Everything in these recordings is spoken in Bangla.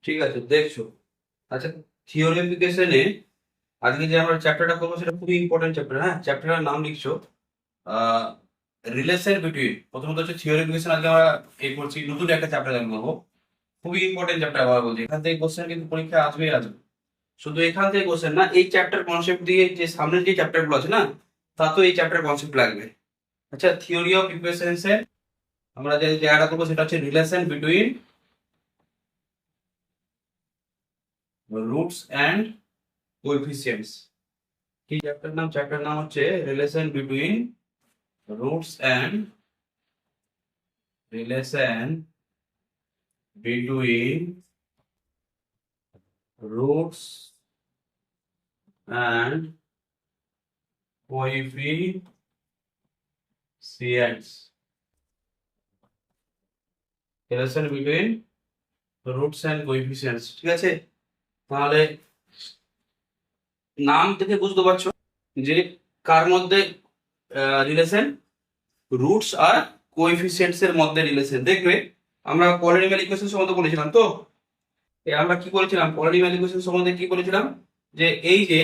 ঠিক আছে, দেখছো। আচ্ছা, থিওরি অ্যাপ্লিকেশনে আজকে যে আমরা চ্যাপ্টারটা করবো সেটা খুবই ইম্পর্টেন্ট চ্যাপ্টার। হ্যাঁ, চ্যাপ্টারের নাম লিখছো রিলেশন বিটুইন। প্রথমত হচ্ছে থিওরি অ্যাপ্লিকেশন। আজকে আমরা এই করছি নতুন একটা চ্যাপ্টার জানবো, খুবই ইম্পর্টেন্ট চ্যাপ্টার। আবার বলছি, এখান থেকে কোশ্চেন কিন্তু পরীক্ষা আসবেই আসবে। শুধু এখান থেকে কোশ্চেন না, এই চ্যাপ্টার কনসেপ্ট দিয়ে যে সামনের যে চ্যাপ্টার গুলো আছে না, তা তো এই চ্যাপ্টার কনসেপ্ট লাগবে। আচ্ছা, থিওরি অফ ইকুয়েশনস এর আমরা যে জায়গাটা করবো সেটা হচ্ছে relation between roots and coefficients. এই চ্যাপ্টার নাম হচ্ছে relation between roots and relation between roots and coefficients. Relation between roots and coefficients, ঠিক আছে। তাহলে নাম থেকে বুঝতে পারছো যে কার মধ্যে রিলেশন, রুটস আর কোএফিসিয়েন্টস এর মধ্যে রিলেশন। দেখবে আমরা পলিনোমিয়াল ইকুয়েশন সম্বন্ধে বলেছিলাম তো, আমরা কি বলেছিলাম পলিনোমিয়াল ইকুয়েশন সম্বন্ধে কি বলেছিলাম, যে এই যে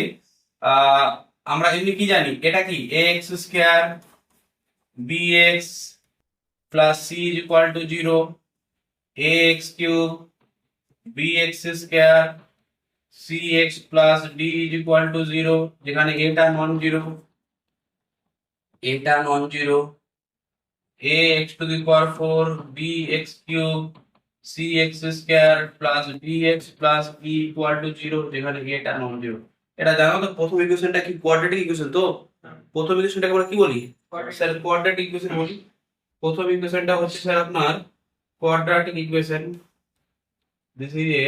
আহ, আমরা এমনি কি জানি, এটা কি x square bx plus c is equal to 0, ax cube bx square cx plus d is equal to 0, যেখানে এটা non zero, ax two the power 4 bx cube cx square plus dx plus e equal to 0, যেখানে এটা নন জিরো। এটা জানো তো, প্রথম ইকুয়েশনটা কি কোয়াড্রেটিক ইকুয়েশন তো। প্রথম ইকুয়েশনটাকে আমরা কি বলি? স্যার কোয়াড্রেটিক ইকুয়েশন বলি। প্রথম ইকুয়েশনটা হচ্ছে স্যার আপনার quadratic equation. This is a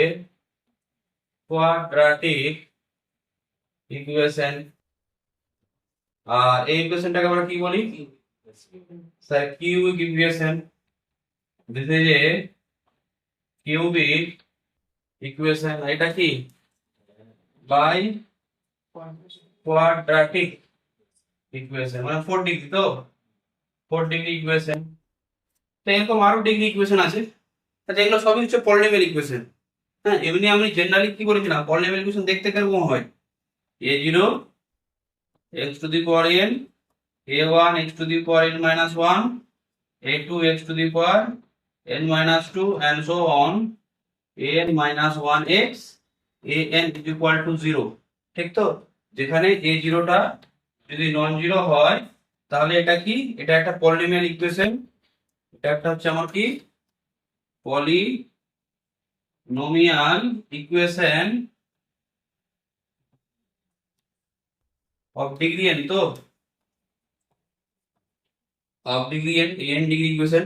quadratic equation. আর এই ইকুয়েশনটাকে আমরা কি বলি? Sir cubic equation. This is a cubic equation. এটা কি বাই কোয়াড্রেটিক ইকুয়েশন, মানে 4 ডিগ্রি তো, 4 ডিগ্রি ইকুয়েশন। তো এরকম আরো ডিগ্রি ইকুয়েশন আছে। আচ্ছা, এগুলো সবই হচ্ছে পলিনোমিয়াল ইকুয়েশন। হ্যাঁ, এমনি আমি জেনারেলি কি বলেছিলাম, পলিনোমিয়াল ইকুয়েশন দেখতে কিরকম হয়, a0 x two the power n, a1 x two the power n minus 1, a2 x two the power n minus 2 and so on, an minus 1x an is equal to 0। ঠিক তো, যেখানে a0 টা যদি নন জিরো হয় তাহলে এটা কি, এটা একটা পলিনোমিয়াল ইকুয়েশন। এটা একটা হচ্ছে আমার কি polynomial equation of degree n তো, of degree n degree equation.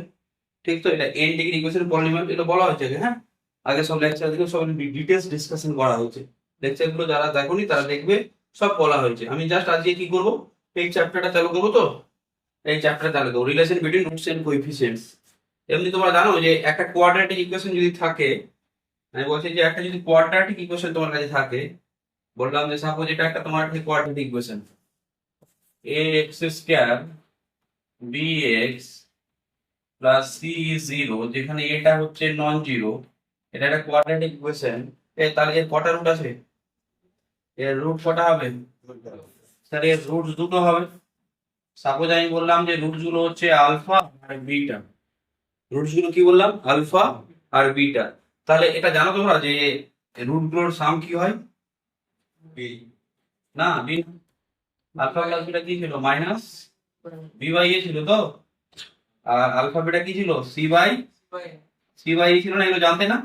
ঠিক তো, এটা n ডিগ্রি ইকুয়েশন পলিনোমিয়াল, এটা বলা হয়েছে আগে। হ্যাঁ, আগে সব লেকচার থেকে সব ডিটেলস ডিসকাশন করা হয়েছে। লেকচার গুলো যারা দেখোনি তারা দেখবে, সব বলা হয়েছে। আমি জাস্ট আজকে কি করব, এই চ্যাপ্টারটা চালু করবো তো, এই চ্যাপ্টারটা চালু করবো রিলেশন বিটুইন রুটস এন্ড কোএফিসিয়েন্টস। এমনি তোমরা জানো যে একটা কোয়াড্রেটিক ইকুয়েশন যদি থাকে, আমি বলছি যে একটা যদি কোয়াড্রেটিক ইকুয়েশন তোমার কাছে থাকে, বললাম যে সাপোজ এটা একটা তোমার কাছে quadratic equation, ax square bx plus c is 0, যেখানে এটা হচ্ছে নন জিরো, এটা একটা কোয়াড্রেটিক ইকুয়েশন। তাহলে এর কটা রুট আছে? এর রুট কটা হবে? স্যার এর রুট দুটো হবে। সাপোজ আমি বললাম যে রুটস গুলো হচ্ছে আলফা আর বিটা। রুটস গুলো কি বললাম? আলফা আর বিটা। তাহলে এটা জানো তোমরা যে রুট গুলোর সাম কি হয়? না, বি। আলফা প্লাস বিটা কি ছিল? মাইনাস বি বাই এ ছিল তো। আর আলফা বিটা কি ছিল? সি বাই এ ছিল না? এগুলো জানতে না?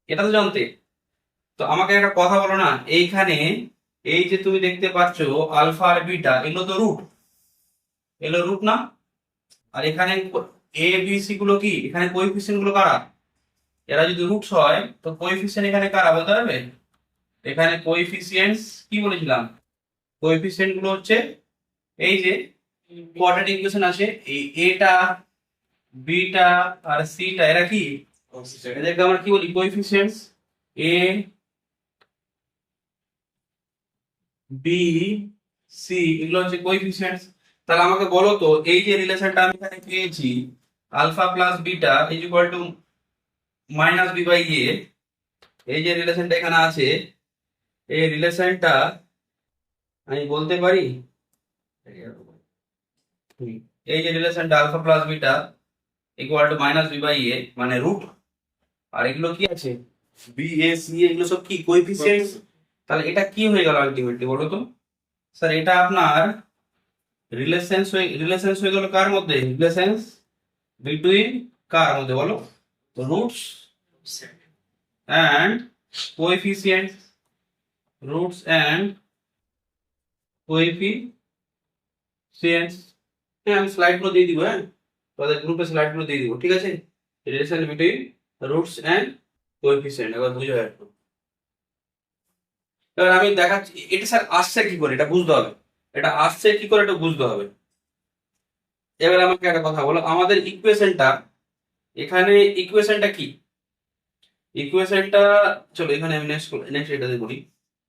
এটা তো জানতে। তো আমাকে একটা কথা বলো না, এইখানে এই যে তুমি দেখতে পাচ্ছ আলফা আর বিটা, এগুলো তো রুট, এগুলো রুট না? আর এখানে এ বি সি গুলো কি, এখানে কোএফিসিয়েন্ট গুলো কারা? এরা যদি রুটস হয় তো কোএফিসিয়েন্ট এখানে কারা বলতে পারবে? এখানে কোএফিসিয়েন্টস কি বলেছিলাম, কোএফিসিয়েন্ট গুলো হচ্ছে এই যে কোয়াড্রেটিক ইকুয়েশন আছে, এই এটা বিটা আর সিটা, এরা কি, এদেরকে আমরা কি বলি? কোএফিসিয়েন্টস। এ বি সি এগুলো হচ্ছে কোএফিসিয়েন্টস। তাহলে আমাকে বলো তো, এই যে রিলেশনটা আমি এখানে পেয়েছি, alpha plus beta is equal to minus B by A, এই যে রিলেশনটা এখানে আছে, এই রিলেশনটা আমি বলতে পারি, হুম, এই যে রিলেশনটা alpha plus beta equal to minus B by A মানে রুট, আর এগুলো কি আছে বি এ সি, এগুলো সব কি কোএফিসিয়েন্টস। তাহলে এটা কি হয়ে গেল আলটিমেটলি বলো তো স্যার? এটা আপনার রিলেশনস হয়ে গেল কার মধ্যে? রিলেশনস বিটুইন কার মধ্যে বলো? Roots and coefficients, roots and coefficients. হ্যাঁ, আমি স্লাইডগুলো দিয়ে দিব, হ্যাঁ তোমাদের গ্রুপে স্লাইডগুলো দিয়ে দিব, ঠিক আছে? Relation between roots and coefficient এবার বুঝে একটু। এবার আমি দেখাচ্ছি এটা স্যার আসছে কি করে, এটা বুঝতে হবে। এটা আসছে কি করে এটা বুঝতে হবে। এবার আমাকে একটা কথা বলো, আমাদের ইকুয়েশনটা এখানে, ইকুয়েশনটা কি? ইকুয়েশনটা চলো এখানে আমি নেক্সট এটাতে বলি।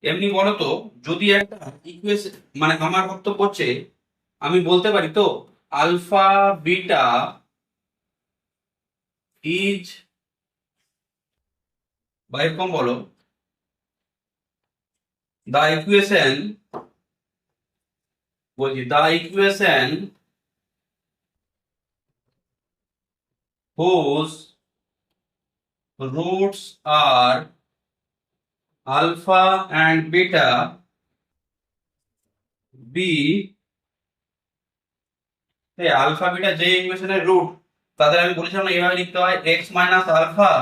এমনি বলো তো, যদি একটা ইকুয়েশন মানে আমার বক্তব্য হচ্ছে আমি বলতে পারি তো আলফা বিটা ইজ, বা এরকম বলো দা ইকুয়েশন, বলছি the equation whose roots are alpha and beta be, এই আলফা বিটা যে ইকুয়েশনের রুট তাদের আমি বলেছিলাম না এভাবে লিখতে হয় x minus alpha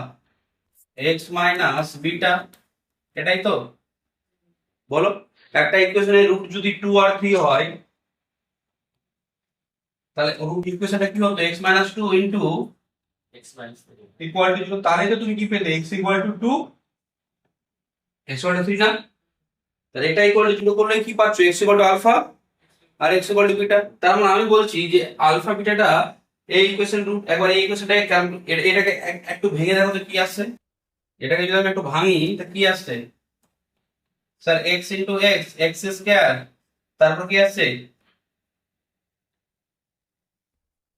x minus beta, এটাই তো বলো। একটা ইকুয়েশনের রুট যদি 2 আর 3 হয় তাহলে রুট ইকুয়েশনটা কি হতো? X minus 2 into equal to, তাহলে তো তুমি কি পেতে x equal two 2 x equal to 3 না? তাহলে এটা ইকুয়াল টু 0 করলে কি পাচ্ছ? এক্স ইকুয়াল টু আলফা আর এক্স ইকুয়াল টু বিটা। তার মানে আমি বলছি যে আলফা বিটাটা এই ইকুয়েশন রুট, একবার এই ইকুয়েশনটাকে এটাকে একটু ভেঙে দেখো তো কি আসছে। এটাকে যদি আমি একটু ভাঙি তা কি আসছে sir? X into x, x square, তারপর কি আসছে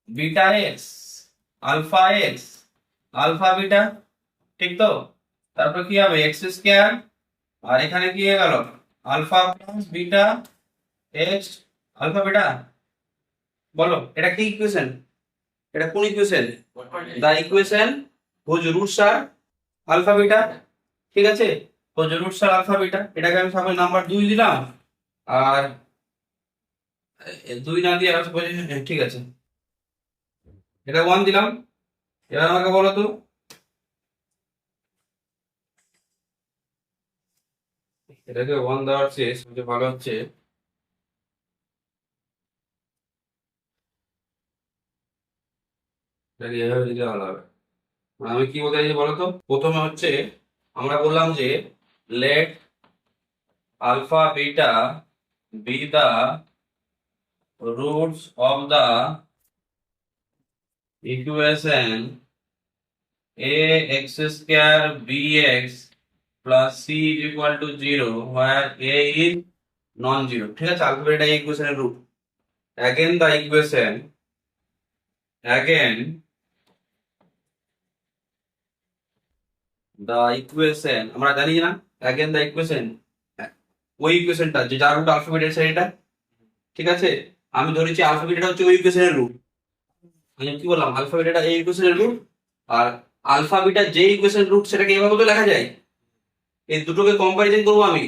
beta x, alpha x, alpha beta, ঠিক তো? তারপর কি হবে এক্স স্কয়ার, আর এখানে কি হয়ে গেল alpha plus beta x, alpha beta. বলো এটা কি ইকুয়েশন? এটা কোন equation? The equation whose roots are alpha beta, ঠিক আছে? Whose roots are alpha beta, এটাকে আমি সাপোজ নাম্বার 2 দিলাম, আর 2 না দিয়ে আর ঠিক আছে এটা 1 দিলাম। এবার আমাকে বলো তো এটাকে 1 দেওয়ার চেয়ে সবচেয়ে ভালো হচ্ছে এটাকে এভাবে দিলে ভালো হবে। আমি কি বলতে চাইছি বলো তো, প্রথমে হচ্ছে আমরা বললাম যে let alpha beta be the roots of the equation a x square bx plus c is equal to 0 where a is non-zero, ঠিক আছে? আলফা বিটা এই ইকুয়েশনের root. again the equation, again the equation আমরা জানি না, again the equation ওই ইকুয়েশনটা যে যার রুট আলফা বিটা সেটা, ঠিক আছে? আমি ধরেছি আলফা বিটাটা হচ্ছে ওই ইকুয়েশনের রুট। আমি কি বললাম আলফা বিটাটা এই ইকুয়েশনের রুট, আর আলফা বিটা যে ইকুয়েশনের রুট সেটাকে এভাবে তো লেখা যায়। এই দুটোকে কম্পারিজন করবো আমি।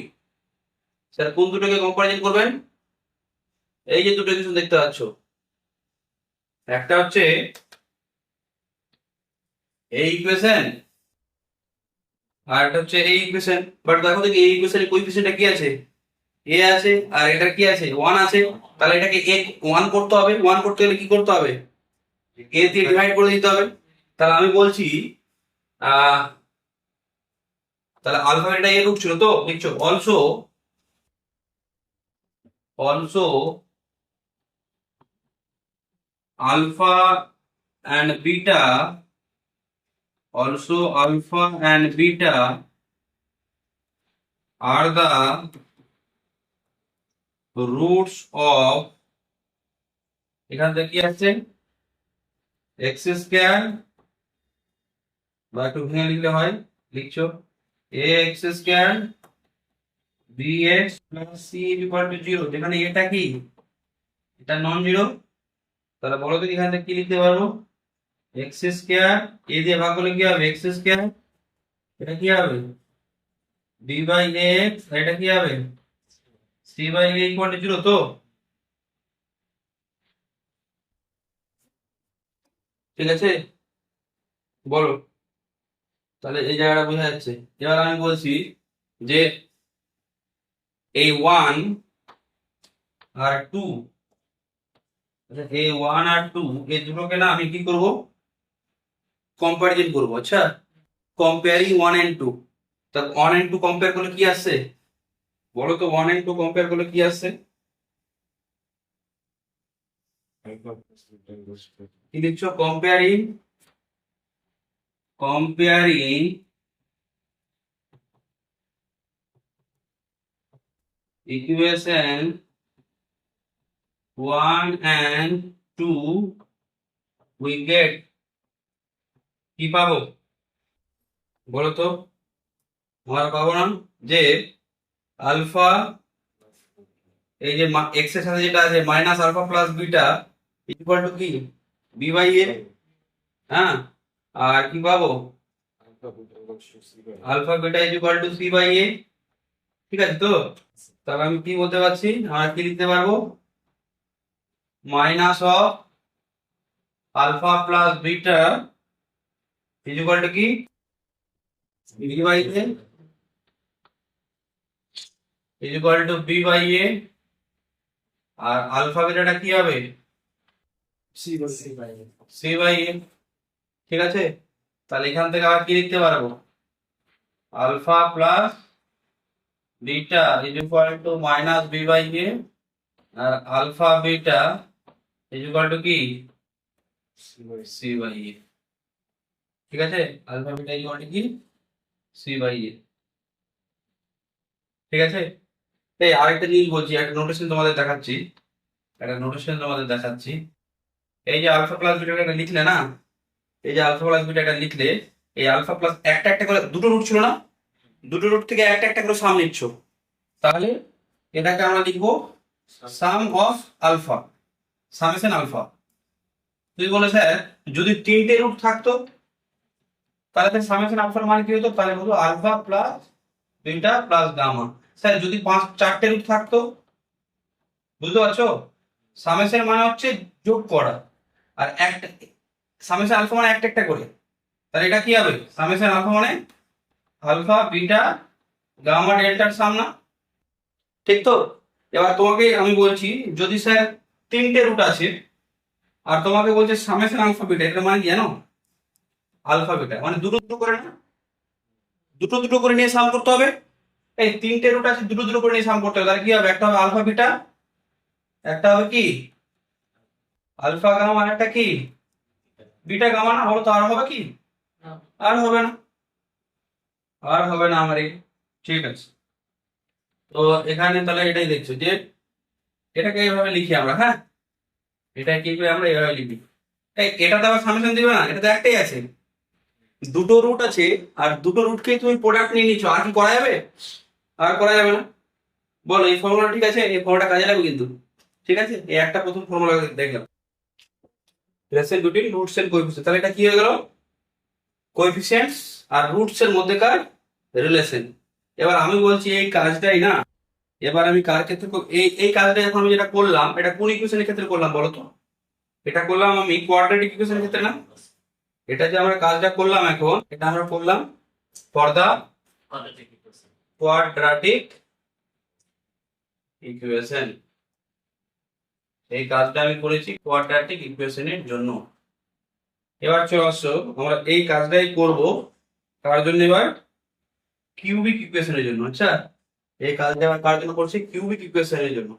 স্যার কোন দুটোকে কম্পারিজন করবেন? এই যে দুটো ইকুয়েশন দেখতে পাচ্ছ, একটা হচ্ছে এই ইকুয়েশন আর একটা হচ্ছে এই ইকুয়েশন। বাট দেখো দেখি এই ইকুয়েশনের কোএফিসিয়েন্টটা কি আছে? এ আছে, আর এটা কি আছে? 1 আছে। তাহলে এটাকে এ 1 করতে হবে, 1 করতে গেলে কি করতে হবে? এ দিয়ে ডিভাইড করে দিতে হবে। তাহলে আমি বলছি আহ তাহলে আলফা এটা এর রুট ছিল তো, লিখছো also, also alpha and beta, also alpha and beta are the roots of, এখান থেকে কি আসছে এক্স স্কয়ার, বা একটু ভেঙে লিখলে হয়, লিখছো ax square bx plus c equal to 0, যেখানে এটা কি, এটা নন জিরো। তাহলে বলো তো এখান থেকে কি লিখতে পারবো, x স্কয়ার a দিয়ে ভাগ করলে কি হবে, x স্কয়ার, এটা কি হবে b বাই x, এটা কি হবে c by a equal to 0। তো ঠিক আছে, বলো, তাহলে এই জায়গাটা বোঝা যাচ্ছে। এবার আমি বলছি যে এই 1 আর 2, এই 1 আর 2 এই দুটোকে না আমি কি করব, কম্পারিজন করব। আচ্ছা, কম্পেয়ারিং 1 এন্ড 2, তা 1 এন্ড 2 কম্পেয়ার করলে কি আসছে, বলো তো 1 এন্ড 2 কম্পেয়ার করলে কি আসছে, কি লিখছো, comparing, comparing equation 1 and 2 we get, কি পাবো বলো তো, আমরা পাবো না যে আলফা, এই যে এক্স এর সাথে যেটা আছে minus alpha plus beta equal to কি, বি বাই এ। হ্যাঁ, আর কি পাবো, alpha beta equal to C by এ। ঠিক আছে তো, তাহলে আমি কি বলতে পারছি, আমরা কি লিখতে পারবো, minus of alpha plus beta equal to কি, B by A equal to B by এ। আর আলফা বিটাটা কি হবে, সি বাই এ। ঠিক আছে, তাহলে এখান থেকে আবার কি লিখতে পারবো, alpha plus beta equal to minus B by এ, আর আলফা বিটা ইকুয়াল টু কি, সি বাই এ। ঠিক আছে, আলফা বিটা ইকুয়াল টু কি, সি বাই এ। ঠিক আছে, এই আরেকটা জিনিস বলছি, একটা নোটেশন তোমাদের দেখাচ্ছি, একটা নোটেশন তোমাদের দেখাচ্ছি। এই যে আলফা প্লাস বিটা এটা লিখলে না, এই যে আলফা প্লাস বিটা এটা লিখলে, এই আলফা প্লাস একটা একটা করে দুটো রুট ছিল না, দুটো রুট থেকে একটা একটা করে সাম নিচ্ছ, তাহলে এটাকে আমরা লিখবো সাম অফ আলফা, সামেশন আলফা। তুই বলে স্যার যদি তিনটে রুট থাকতো তাহলে সামেশন আলফার মান কি হতো, তাহলে হতো alpha plus beta plus gamma. Sir যদি চারটে রুট থাকতো, বুঝতে পারছো, সামেশন মানে হচ্ছে যোগ করা, আর একটা সামেশন আলফা মানে একটা একটা করে, তাহলে এটা কি হবে, সামেশন আলফা মানে আলফা বিটা গামা ডেল্টার সাম না, ঠিক তো। এবার তোমাকে আমি বলছি যদি স্যার তিনটে রুট আছে আর তোমাকে বলছে সামেশন আলফা বিটা, এটা মানে কি জানো, আলফা বিটা মানে দুটো দুটো করে না, দুটো দুটো করে নিয়ে সাম করতে হবে। এই তিনটে রুট আছে, দুটো দুটো করে নিয়ে সাম করতে হবে, তাহলে কি হবে, একটা হবে আলফা বিটা, একটা হবে কি আলফা গামা, আর একটা কি বিটা গামা। না হলো তো আর হবে কি, আর হবে না, আর হবে না আমার এই। ঠিক আছে, তো এখানে তাহলে এটাই দেখছো যে এটাকে এইভাবে লিখি আমরা। হ্যাঁ, এটা কি করে আমরা এইভাবে লিখি, এটা তো আবার সামেশন দিবে না, এটা তো একটাই আছে, দুটো রুট আছে আর দুটো রুটকেই তুমি প্রোডাক্ট নিয়ে নিচ্ছ, আর কি করা যাবে, আর করা যাবে না। বলো এই ফর্মুলা ঠিক আছে, এই ফর্মুলাটা কাজে লাগবে কিন্তু। ঠিক আছে, এই একটা প্রথম ফর্মুলা দেখলাম, ratio between roots and coefficient. তাহলে এটা কি হয়ে গেল, কোএফিসিয়েন্টস আর রুটস এর মধ্যেকার রিলেশন। এবার আমি বলছি এই কাজটাই না, এবার আমি কার ক্ষেত্রে এই এই কাজটা এখন আমি যেটা করলাম, এটা কোন ইকুয়েশনের ক্ষেত্রে করলাম বলো তো, এটা করলাম আমি কোয়াড্রেটিক ইকুয়েশনের ক্ষেত্রে না, এটা যে আমরা কাজটা করলাম এখন, এটা আমরা করলাম ফর দা কোয়াড্রাটিক ইকুয়েশন। এই কাজটা আমি করেছি কোয়াড্রাটিক ইকুয়েশনের জন্য। এবার চলে আসছো, আমরা এই কাজটাই করব কার জন্য, এবার কিউবিক ইকুয়েশনের জন্য। আচ্ছা, এই কাজটা এবার কার জন্য করছি, কিউবিক ইকুয়েশনের জন্য,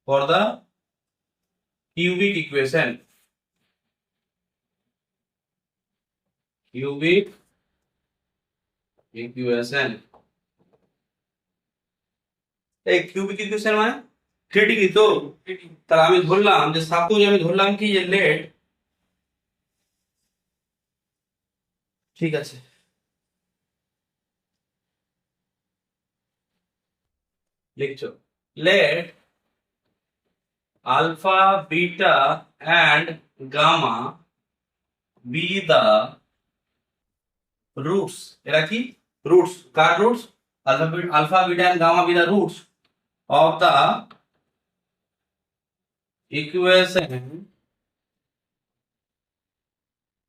for the cubic equation, cubic equation. এই কিউবিক ইকুয়েশন মানে ক্রিটিকই তো। তাহলে আমি ধরলাম যে সাপোজ আমি ধরলাম কি যে লেট, ঠিক আছে, লিখছো let alpha beta and gamma be the roots, এরা কি roots, car roots? alpha beta and gamma be the roots of the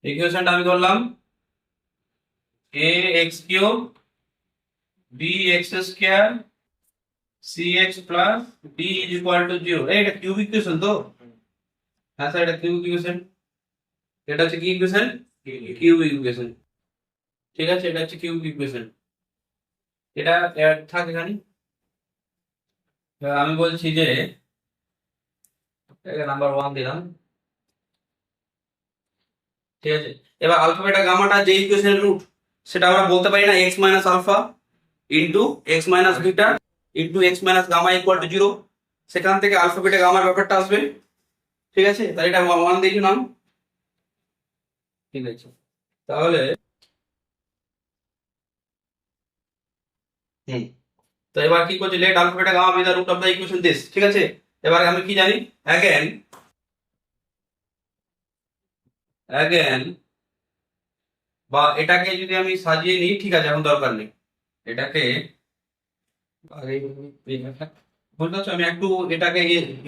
ইকুয়েশনটা আমি করলাম a x cube b x square cx plus d is equal to 0, এটা কিউব ইকুয়েশন তো? হ্যাঁ স্যার, এটা কিউব ইকুয়েশন। এটা হচ্ছে কি ইকুয়েশন? Cube equation. ঠিক আছে, এটা হচ্ছে কিউব ইকুয়েশন। এটা থাক এখানে। আমি বলছি যে নাম্বার 1 দিলাম, ঠিক আছে। এবার আলফা বিটা গামাটা যে ইকুয়েশনের রুট, সেটা আমরা বলতে পারি না x minus alpha into x minus beta into x minus gamma equal to 0। সেখান থেকে আলফা বিটা গামার ব্যাপারটা আসবে, ঠিক আছে। তাহলে এটা 1 দিয়ে নাম, ঠিক আছে। তাহলে তো এবার কি করছি, let alpha beta gamma be the root of the equation this, ঠিক আছে। এবার আমি কি জানি, অ্যাগেন বা এটাকে যদি আমি সাজিয়ে নিই, ঠিক আছে, এখন দরকার নেই এটাকে। বুঝতে পারছো, আমি একটু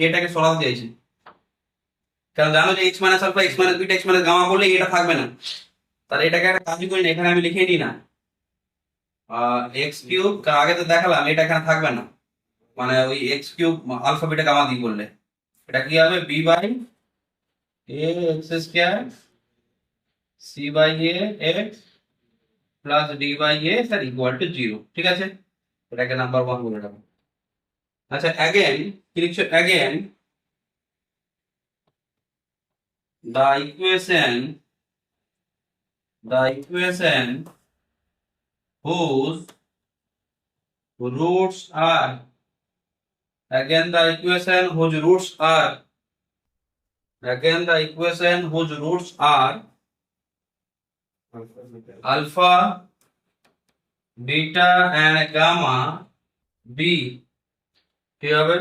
এটাকে সরাতে চাইছি, কারণ জানো যে x minus alpha x minus beta x minus gamma বললে এটা থাকবে না। তাহলে এটাকে একটা কাজই করি না, এখানে আমি লিখে নিই না এক্স কিউব, কারণ আগে তো দেখালাম এটা এখানে থাকবে না, মানে ওই x cube alpha beta gamma দিই বললে এটা কি হবে, B by a x square c by a x plus d by a sir equal to 0, ঠিক আছে। এটাকে নাম্বার 1 বলে রাখবো। আচ্ছা, অ্যাগেন কি লিখছো, again the equation whose roots are, again the equation whose roots are, again the equation whose roots are alpha beta and gamma b, কি হবে,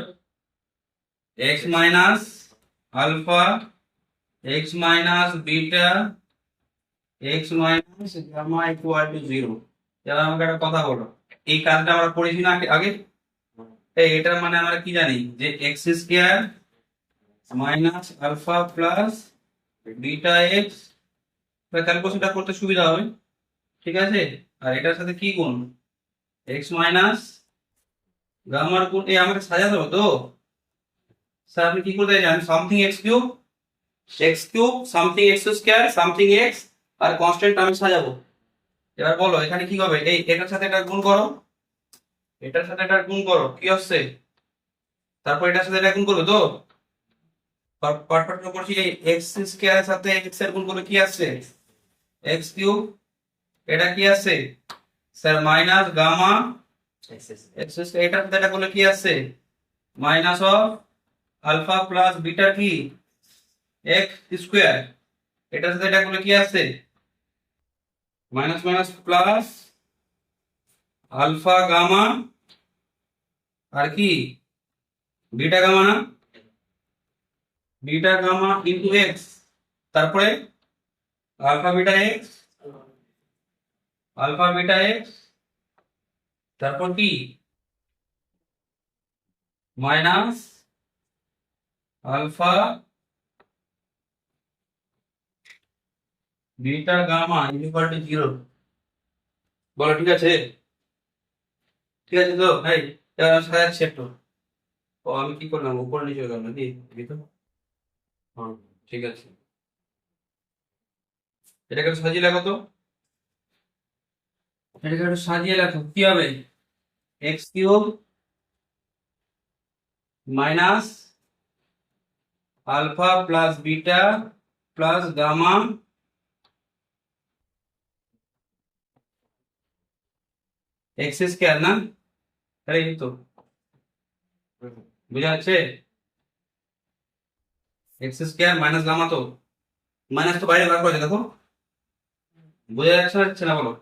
x minus alpha x minus beta x minus gamma equal to 0। এবার আমাকে একটা কথা বলো, এই কাজটা আমরা করেছি না আগে? এটার মানে আমরা কি জানি যে X square minus alpha plus beta X, ক্যালকুলেশনটা করতে সুবিধা হবে, ঠিক আছে। আর এটার সাথে কি গুণ, এক্স মাইনাস গামার গুণ, আমাকে সাজাতে হবে তো স্যার। আপনি কি করতে চান, something X cube something X square something X আর কনস্ট্যান্ট আমি সাজাবো। এবার বলো এখানে কি হবে, এটার সাথে এটা গুণ করো, এটার সাথে এটা গুণ করো, কি হচ্ছে, তারপর এটার সাথে এটা গুণ করো তো পারফেক্ট করছি। এই এক্স স্কয়ারের সাথে এক্স এর গুণ করলে কি আসছে, এক্স কিউব। এটা কি আসছে sir, minus gamma x square. এটার সাথে এটা করলে কি আসছে, minus of alpha plus beta কি এক্স স্কয়ার। এটার সাথে এটা করলে কি আসছে, minus minus plus alpha gamma আর কি বিটা গামা, না বিটা গামা ইনটু এক্স, তারপরে alpha beta x, alpha beta X, তারপর কি minus alpha beta gamma equal to 0। বলো ঠিক আছে, ঠিক আছে তো? এই এবার সাজাচ্ছি একটু। ও আমি কি করলাম, উপর নিচে গেলাম নাকি, তো হ্যাঁ ঠিক আছে। এটাকে একটু সাজিয়ে লেখো তো, এটাকে একটু সাজিয়ে লেখো, কি হবে, x cube minus alpha plus beta plus gamma x square, না এই তো বুঝা যাচ্ছে, এক্স স্কয়ার মাইনাস গামা, তো মাইনাস তো বাইরে বার করে দেখো, বোঝা যাচ্ছে না বলো,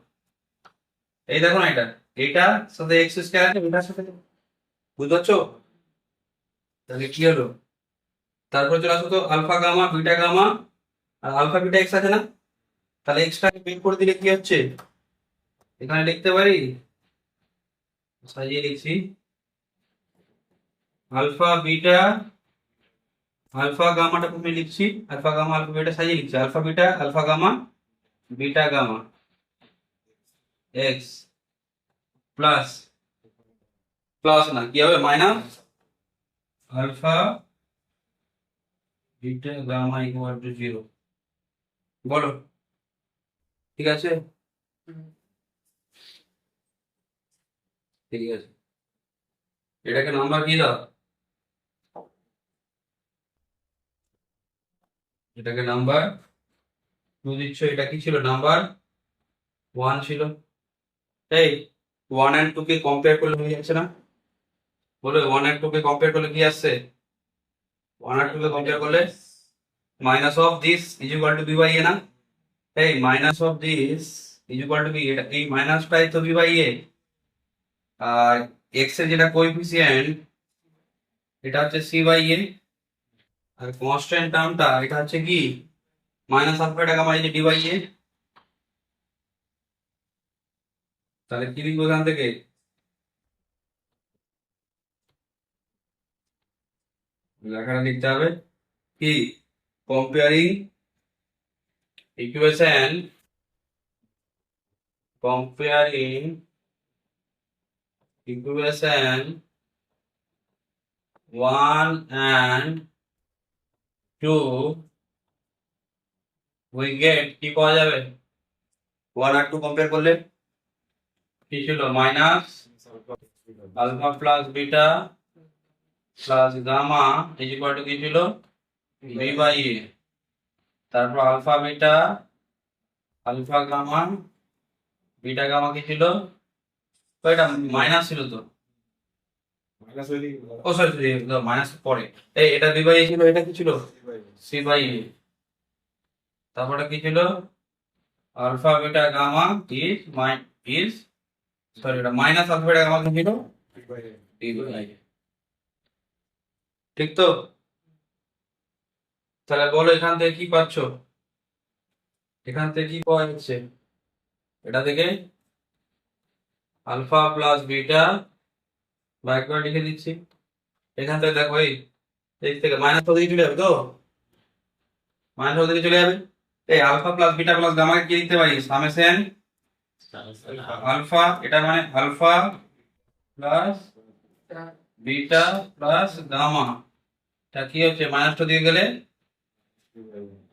এই দেখো না এটা, এটার সাথে এক্স স্কয়ার আছে, এটার সাথে বুঝতে পারছো? তাহলে কি হলো, তারপরে চলে আসো তো আলফা গামা বিটা গামা, আর আলফা বিটা এক্স আছে না, তাহলে এক্সট্রাকে বের করে দিলে কি হচ্ছে, এখানে লিখতে পারি, সাজিয়ে লিখছি, আলফা বিটা, আলফা গামাটা প্রথমে লিখছি, আলফা গামা আলফা বিটা সাজিয়ে লিখছি, alpha beta alpha gamma beta gamma x plus, plus না কি হবে, minus alpha beta gamma equal to 0। বলো ঠিক আছে? ঠিক আছে, এটাকে নাম্বার কি দাও, এটাকে নাম্বার 2 দিচ্ছ, এটা কি ছিল, নাম্বার 1 ছিল। এই 1 and 2 কে কম্পেয়ার করলে হয়ে যাচ্ছে না? বলো 1 and 2 কে কম্পেয়ার করলে কি আসছে, 1 আর 2 কে কম্পেয়ার করলে minus of this is equal to B by A না? এই minus of this is equal to B, এটা এই মাইনাসটাই তো বি বাই এ, আর এক্স এর যেটা কোএফিসিয়েন্ট এটা হচ্ছে সি বাই এ, আর কনস্ট্যান্ট টার্মটা এটা হচ্ছে কি মাইনাস আলফা টাকা মাইনাস ডি বাই এ। তাহলে কি লিখবো এখান থেকে, লেখাটা লিখতে হবে কি, comparing equation, comparing equation 1 and 2 we get কি পাওয়া যাবে, 1 আর 2 কম্পেয়ার করলে কি ছিল, minus alpha plus beta plus gamma is equal to কি ছিল, বি বাই এ, তারপর alpha beta alpha gamma beta gamma কি ছিল, তো এটা মাইনাস ছিল তো, ও সরি সরি মাইনাস পরে, এই এটা বি বাই এ ছিল, এটা কি ছিল, সি বাই এ, তারপরে কি ছিল, alpha beta gamma is sorry এটা মাইনাস আলফা বিটা গামা কি ছিল, বি বাই এ। ঠিক তো? তাহলে বলো এখান থেকে কি পাচ্ছ, এখান থেকে কি পাওয়া যাচ্ছে, এটা থেকে আলফা প্লাস বিটা বা একবার লিখে দিচ্ছি, এখান থেকে দেখো এই এই থেকে মাইনাস ওদিকে চলে যাবে তো, মাইনাস ওদিকে চলে যাবে, এই আলফা প্লাস বিটা প্লাস গামাকে কি লিখতে পারি, সামেশন আলফা, এটা মানে alpha plus beta plus gamma, তা কি হচ্ছে মাইনাসটা দিয়ে গেলে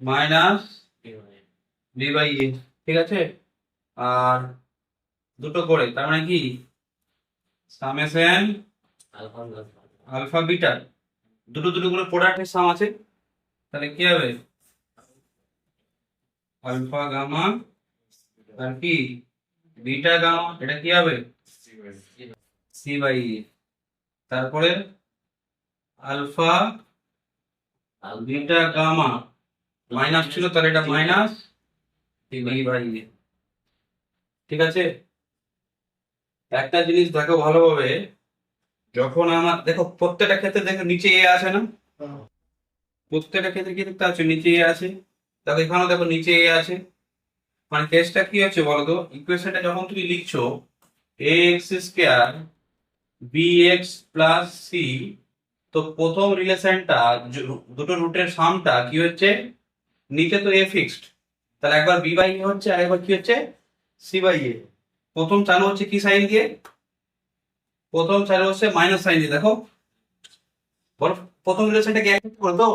মাইনাস বি বাই এ, ঠিক আছে, আর দুটো করে তার মানে কি সামেশন আলফা বিটা, দুটো দুটো করে প্রোডাক্টের সাম আছে, তাহলে কি হবে আলফা গামা আর কি বিটা গামা, এটা কি হবে সি বাই এ, তারপরে আলফা বিটা গামা মাইনাস ছিল, তাহলে এটা মাইনাস বি বাই এ। ঠিক আছে, একটা জিনিস দেখো ভালোভাবে, যখন আমার দেখো প্রত্যেকটা ক্ষেত্রে দেখো নিচে এ আছে না, প্রত্যেকটা ক্ষেত্রে কি দেখতে আছে, নিচে এ আছে, দেখো এখানেও দেখো নিচে এ আছে, মানে কেসটা কি হচ্ছে বলতো, ইকুয়েশনটা যখন তুমি লিখছো A x square B X plus C, তো প্রথম রিলেশনটা দুটো রুটের সামটা কি হচ্ছে, নিচে তো এ ফিক্সড, তাহলে একবার বি বাই এ হচ্ছে আর একবার কি হচ্ছে সি বাই এ, প্রথম চালু হচ্ছে কি সাইন দিয়ে, প্রথম চালু হচ্ছে মাইনাস সাইন দিয়ে, দেখো বলো প্রথম রিলেশনটাকে এক করে তো,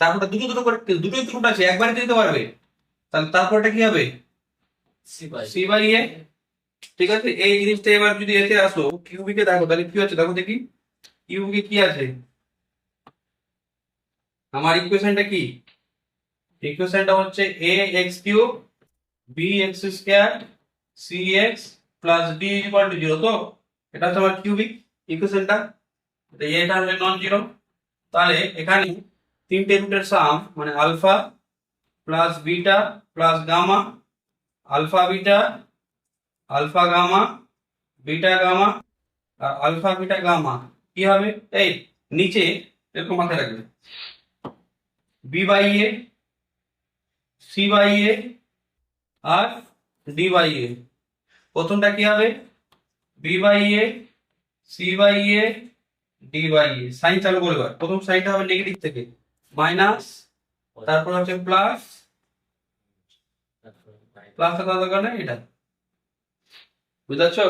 তারপরে দুটো দুটো করে দুটোই তো রুট আছে একবারে দিতে পারবে, তাহলে তারপরটা কি হবে সি বাই এ। ঠিক আছে, এই জিনিসটা এবার যদি এতে আসো কিউবিকে দেখো, তাহলে কি হচ্ছে দেখো দেখি, কিউবিকে কি আছে, আমার ইকুয়েশনটা কি, ইকুয়েশনটা হচ্ছে A X cube B X square C X plus D equal to 0, তো এটা হচ্ছে আমার কিউবিক ইকুয়েশনটা, এটা হচ্ছে নন জিরো, তাহলে এখানে তিনটে রুটের সাম মানে alpha plus beta plus gamma, alpha beta alpha gamma beta gamma আর আলফা বিটা গামা কি হবে? এই নিচে এরকম মাথায় রাখবে, B by A, C by এ আর ডি বাই এ। প্রথমটা কি হবে? B by A, C by A, D by A. Sign চালু করে এবার। প্রথম সাইনটা হবে নেগেটিভ থেকে মাইনাস, তারপর হচ্ছে প্লাস, প্লাসটা তার কারণে এটা, বুঝতে পারছো?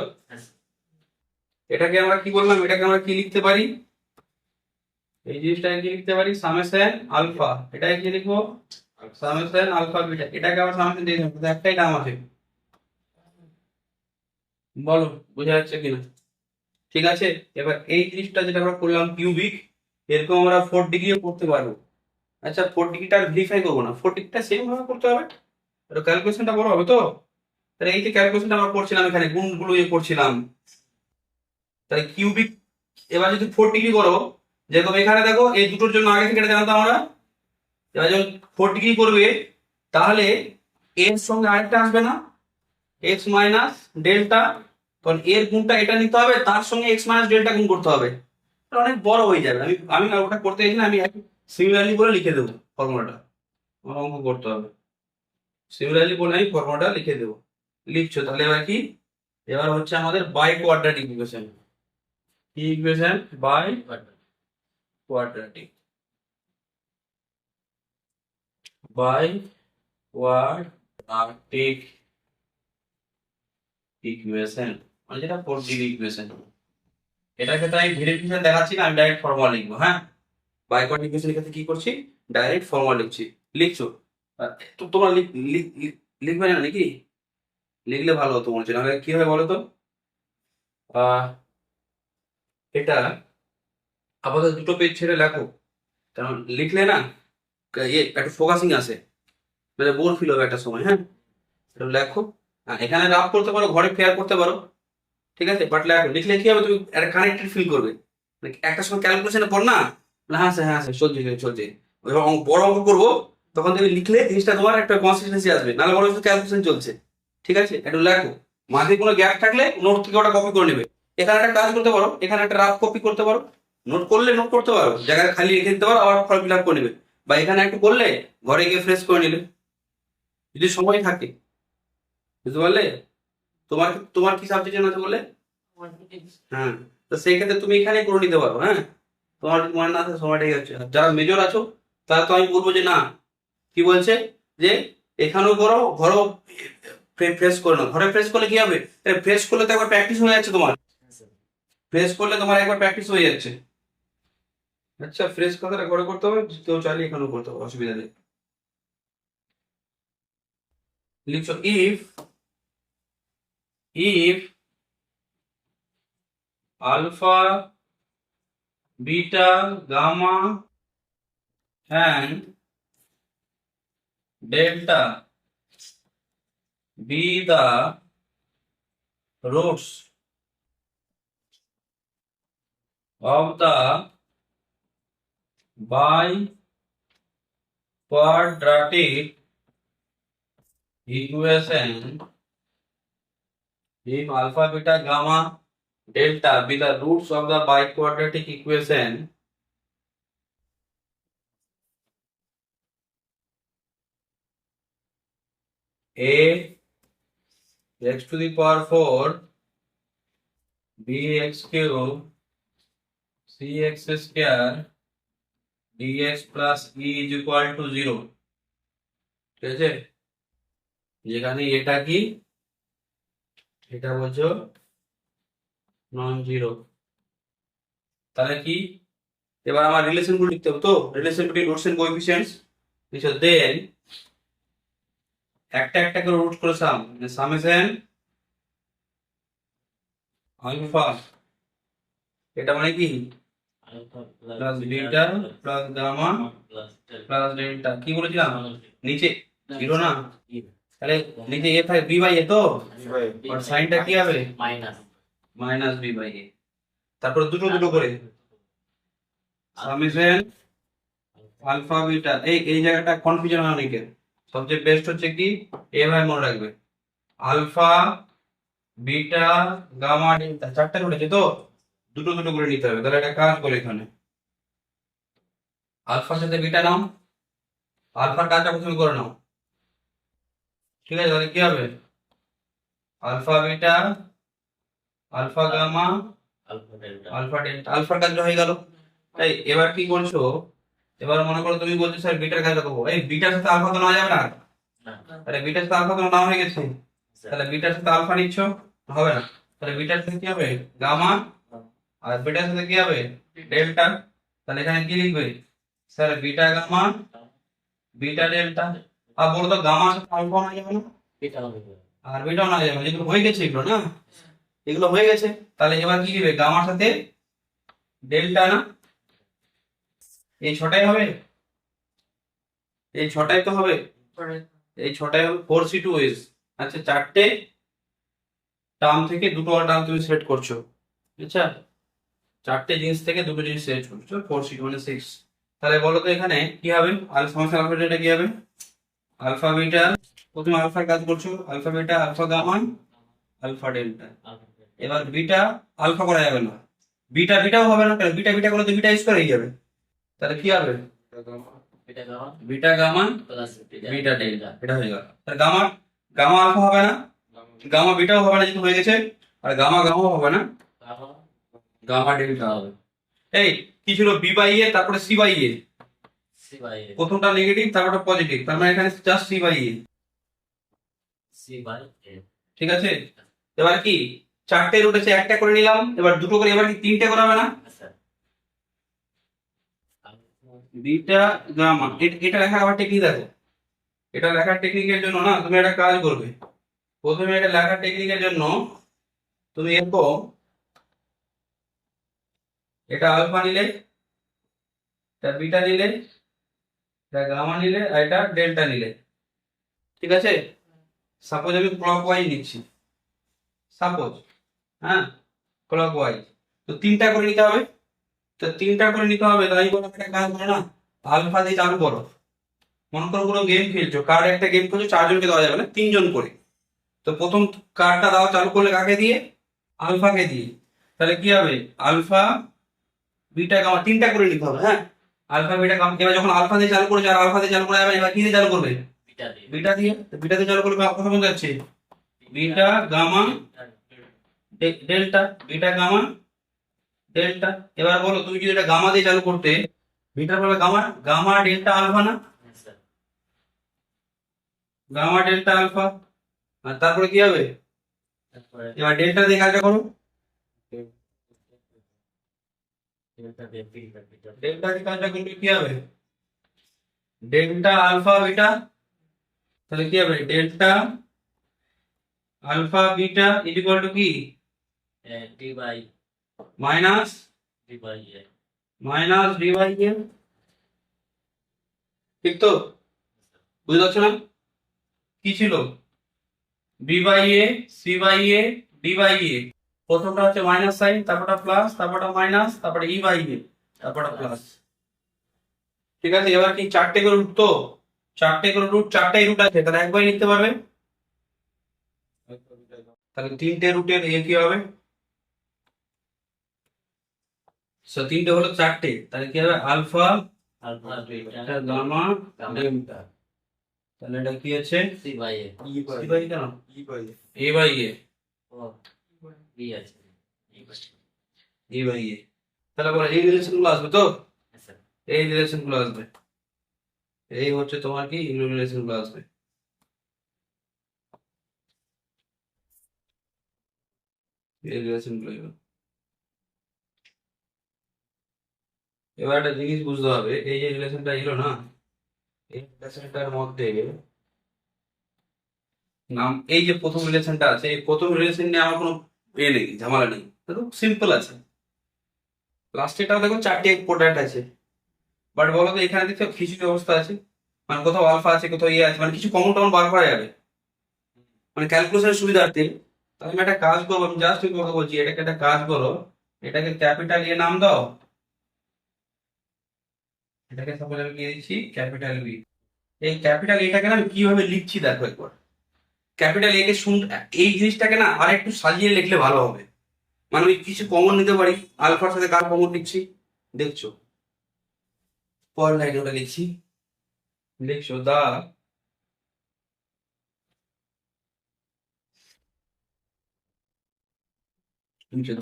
এটাকে আমরা কি বললাম? এটাকে আমরা কি লিখতে পারি? এই জিনিসটাকে কি লিখতে পারি? Summation alpha. এটাকে কি লিখবো? Summation alpha beta. এটাকে আবার সামেশন দিয়ে দেবো, একটাই নাম আছে। বলো বোঝা যাচ্ছে কিনা? ঠিক আছে। এবার এই জিনিসটা যেটা আমরা করলাম কিউবিক, এরকম আমরা 4 ডিগ্রিও করতে পারবো। আচ্ছা 4 ডিগ্রিটা আর ভেরিফাই করবো না, 4 ডিগ্রিটা সেম ভাবে করতে হবে, এটা ক্যালকুলেশনটা বড় হবে তো। তাহলে এই যে ক্যালকুলেশনটা আমরা করছিলাম, এখানে গুণগুলো ইয়ে করছিলাম, তাহলে কিউবিক এবার যদি 4 ডিগ্রি করো, যেরকম এখানে দেখো এই দুটোর জন্য আগে থেকে এটা জানতাম আমরা। এবার যখন 4 ডিগ্রি করবে, তাহলে এর সঙ্গে আরেকটা আসবে না, এক্স মাইনাস ডেল্টা, কারণ এর গুণটা এটা নিতে হবে, তার সঙ্গে এক্স মাইনাস ডেল্টা গুণ করতে হবে। এটা অনেক বড় হয়ে যাবে। আমি আমি আর ওটা করতে চাইছি না, আমি সিমিলারলি বলে লিখে দেবো ফর্মুলাটা। আমার অঙ্ক করতে হবে, সিমিলারলি বলে আমি ফর্মুলাটা লিখে দেবো। লিখছো তাহলে এবার কি? এবার হচ্ছে আমাদের বাই কোয়াড্রাটিক ইকুয়েশন। কি ইকুয়েশন? বাই কোয়াড্রাটিক, বাই কোয়াড্রাটিক ইকুয়েশন, মানে যেটা 4 ডিগ্রি ইকুয়েশন। এটার ক্ষেত্রে আমি ভেরিফিকেশন দেখাচ্ছি না, আমি ডাইরেক্ট ফর্মুলা লিখবো। হ্যাঁ, বাই কোয়াড্রাটিক ইকুয়েশন ক্ষেত্রে কি করছি? ডাইরেক্ট ফর্মুলা লিখছি। লিখছো? তো তোমরা লিখবে না নাকি? লিখলে ভালো হতো মনে হচ্ছে। নাহলে কি হবে বলো তো? আহ এটা আপাতত দুটো পেজ ছেড়ে লেখো, কারণ লিখলে না একটা ফোকাসিং আসে, মানে বোর ফিল হবে একটা সময়। হ্যাঁ, এটা লেখো। এখানে রাফ করতে পারো, ঘরে ফেয়ার করতে পারো, ঠিক আছে, বাট লেখো। লিখলে কি হবে? তুমি একটা কানেক্টেড ফিল করবে। মানে একটা সময় ক্যালকুলেশনে পড় না, হ্যাঁ স্যার হ্যাঁ স্যার চলছে চলছে, বড় অঙ্ক করবো, তখন তুমি লিখলে জিনিসটা তোমার একটা কনসিস্টেন্সি আসবে। নাহলে বলো ক্যালকুলেশন চলছে। ঠিক আছে, একটু লেখো। মাঝে কোনো গ্যাপ থাকলে নোট থেকে ওটা কপি করে নেবে। এখানে একটা কাজ করতে পারো, এখানে একটা রাফ কপি করতে পারো, নোট করলে নোট করতে পারো, জায়গায় খালি রেখে দিতে পারো, আবার ফর্ম ফিল আপ করে নেবে। বা এখানে একটু করলে ঘরে গিয়ে ফ্রেশ করে নিলে, যদি সময় থাকে। বুঝতে পারলে? তোমার তোমার কি সাবজেক্ট আছে বলে? হ্যাঁ, তো সেই ক্ষেত্রে তুমি এখানে করে নিতে পারো। হ্যাঁ, তোমার যদি মনে না থাকে সময়টাই হচ্ছে। আর যারা মেজর আছো, তারা তো আমি বলবো যে না, কি বলছে, যে এখানেও করো, ঘরেও ফ্রেশ করে নাও। ঘরে ফ্রেশ করলে কি হবে? ফ্রেশ করলে তো একবার প্র্যাকটিস হয়ে যাচ্ছে তোমার। ফ্রেশ করলে তোমার একবার প্র্যাকটিস হয়ে যাচ্ছে। আচ্ছা, ফ্রেশ কথাটা ঘরে করতে হবে, কেউ চাইলে এখানেও করতে হবে, অসুবিধা নেই। লিখছো if if alpha beta gamma and delta be the roots of the biquadratic equation. If alpha beta gamma delta be the roots of the biquadratic equation, a x to the power 4 bx cube cx square dx plus e is equal to 0, ঠিক আছে? যেখানে এটা কি, এটা বলছো নন জিরো, তাহলে কি? এবার আমার রিলেশন গুলো লিখতে হবে তো, রিলেশন বিটুইন রুটস এন্ড কোএফিসিয়েন্টস। লিখছো দেন একটা একটা করে রুট করে সামেশন আলফা, এটা মানে কি plus beta plus gamma plus delta. কি বলেছিলাম? নিচে জিরো না, তাহলে নিচে এ থাকে বি বাই এ তো, আর সাইনটা কি হবে? Minus B by a. তারপর দুটো দুটো করে সামেশন আলফা বিটা। এই জায়গাটা কনফিউশন হয় অনেকের। সবচেয়ে বেস্ট হচ্ছে কি, এভাবে মনে রাখবে, আলফা বিটা গামা ডেল্টা। চারটে রুটেছে তো, দুটো দুটো করে নিতে হবে। তাহলে একটা কাজ করে এখানে আলফার সাথে বিটা নাও, আলফার কাজটা প্রথমে করে নাও। ঠিক আছে, তাহলে কি হবে? Alpha beta, alpha gamma, alpha delta. আলফার কাজ হয়ে গেল। তাই এবার কি করছো, এবার মনে করো তুমি বলছো স্যার বিটার কাজটা করবো, এই বিটার সাথে আলফা তো নেওয়া যাবে না। তাহলে বিটার সাথে আলফা তো নেওয়া হয়ে গেছে, তাহলে বিটার সাথে আলফা নিচ্ছ, হবে না। তাহলে বিটার সাথে কি হবে? গামা। আর বিটার সাথে কি হবে? ডেল্টা। তাহলে এখানে কি লিখবে sir? Beta gamma, beta delta. আর বলো তো গামার সাথে আলফা নেওয়া যাবে না? আর বিটাও নেওয়া যাবে না, যেগুলো হয়ে গেছে এগুলো না, এগুলো হয়ে গেছে। তাহলে এবার কি দিবে? গামার সাথে ডেল্টা না, এই ছটাই হবে, এই ছটাই তো হবে, এই ছটাই হবে 4C2S। আচ্ছা, চারটে টার্ম থেকে দুটো টার্ম তুমি সেট করছো, আচ্ছা চারটে জিনিস থেকে দুটো জিনিস সেট করছো, 4C2 মানে 6। তাহলে বলো তো এখানে কি হবে? সমস্যা আলফা ডেল্টা কি হবে? আলফা বিটা, প্রথমে আলফার কাজ করছো, alpha beta, alpha gamma, alpha delta. এবার বিটা আলফা করা যাবে না, বিটা বিটাও হবে না, কারণ বিটা বিটা করলে তো বিটা স্কয়ার হয়ে যাবে। তাহলে কি হবে? বিটা গামা বিটা ডেল্টা, এটা হয়ে গেল। তাহলে গামা গামা আলফা হবে না, গামা বিটাও হবে না যেহেতু হয়ে গেছে, আর গামা গামাও হবে না, গামা ডেল্টা হবে। এই কি ছিল? বি বাই এ, তারপরে সি বাই এ, প্রথমটা নেগেটিভ তারপরে পজিটিভ, তার মানে এখানে জাস্ট সি বাই এ। ঠিক আছে, এবার কি চারটে রুট আছে, একটা করে নিলাম, এবার দুটো করে, এবার কি তিনটে করা হবে না? বিটা গামা, এটা লেখার আবার টেকনিক দেখো। এটা লেখার টেকনিকের জন্য না তুমি একটা কাজ করবে, প্রথমে এটা লেখার টেকনিকের জন্য তুমি এরকম, এটা আলফা নিলে, এটা বিটা নিলে, এটা গামা নিলে, আর এটা ডেল্টা নিলে। ঠিক আছে, সাপোজ আমি ক্লক ওয়াইজ নিচ্ছি, সাপোজ, হ্যাঁ ক্লক ওয়াইজ, তো তিনটা করে নিতে হবে। তো তিনটা করে নিতে হবে, তাই বলে একটা কাজ করো না, আলফা দিয়ে চালু করো। মনে করো কোনো গেম খেলছো, কার্ড একটা গেম খেলছো, চারজনকে দেওয়া যাবে না, তিনজন করে। তো প্রথম কার্ডটা দেওয়া চালু করলে কাকে দিয়ে? আলফাকে দিয়ে। তাহলে কি হবে? আলফা বিটা গামা, তিনটা করে নিতে হবে, হ্যাঁ আলফা বিটা গামা। এবার যখন আলফা দিয়ে চালু করেছে আর আলফা দিয়ে চালু করা যাবে, এবার কি দিয়ে চালু করবে? বিটা দিয়ে। তো বিটা দিয়ে চালু করলে কথা বলতে যাচ্ছে beta gamma delta, beta gamma delta. এবার বলো তুমি যদি এটা গামা দিয়ে চালু করতে, বিটার পরে গামা, গামা ডেল্টা আলফা না, গামা ডেল্টা আলফা। আর তারপরে কি হবে? এবার ডেল্টা দিয়ে কাজটা করো, ডেল্টা দিয়ে কাজটা করলে কি হবে? Delta alpha beta. তাহলে কি হবে? Delta alpha beta is equal to কি? মাইনাস মাইনাস ডি বাই এ। ঠিক তো? বুঝতে পারছো না? কি ছিল? B by A, C by A, D by A. প্রথমটা হচ্ছে মাইনাস সাইন, তারপরটা প্লাস, তারপরটা মাইনাস, তারপরে ই বাই এ, তারপরটা প্লাস। ঠিক আছে, এবার কি চারটে করে রুট তো, চারটে করে রুট, চারটাই রুট আছে, তাহলে একবারই নিতে পারবে। তাহলে তিনটে রুটের এ কি হবে? তিনটে হলো চারটে, তাহলে কি হবে? Alpha gamma delta. তাহলে এটা কি আছে? C by A. C by কেন? A by a, a by এ। তাহলে বলো এই রিলেশন গুলো আসবে তো, এই রিলেশন গুলো আসবে, এই হচ্ছে তোমার কি রিলেশন গুলো আসবে। এই রিলেশন গুলো এবার একটা জিনিস বুঝতে হবে, এই যে রিলেশনটা এলো না, এই রিলেশনটার মধ্যে নাম, এই যে প্রথম রিলেশনটা আছে, এই প্রথম রিলেশন নিয়ে আমার কোনো নেই, ঝামেলা নেই, একদম সিম্পল আছে। লাস্টেটাও দেখো চারটে প্রোডাক্ট আছে, বাট বলো তো এখানে দেখছো খিচুড়ি অবস্থা আছে, মানে কোথাও আলফা আছে, কোথাও ইয়ে আছে, মানে কিছু কমন টমন বার করা যাবে, মানে ক্যালকুলেশনের সুবিধার্থে। তাহলে আমি একটা কাজ করবো, আমি জাস্ট ওই কথা বলছি, এটাকে একটা কাজ করো, এটাকে ক্যাপিটাল এ নাম দাও, এটাকে সাপোজ আমি দিয়ে দিচ্ছি ক্যাপিটাল বি। এই ক্যাপিটাল এটাকে না আমি কিভাবে লিখছি দেখো একবার। ক্যাপিটাল এ কে এই জিনিসটাকে না আর একটু সাজিয়ে লিখলে ভালো হবে। মানে আমি কিছু কমন নিতে পারি, আলফার সাথে কার কমন নিচ্ছি দেখছো, পরের লাইনে ওটা লিখছি, দেখছো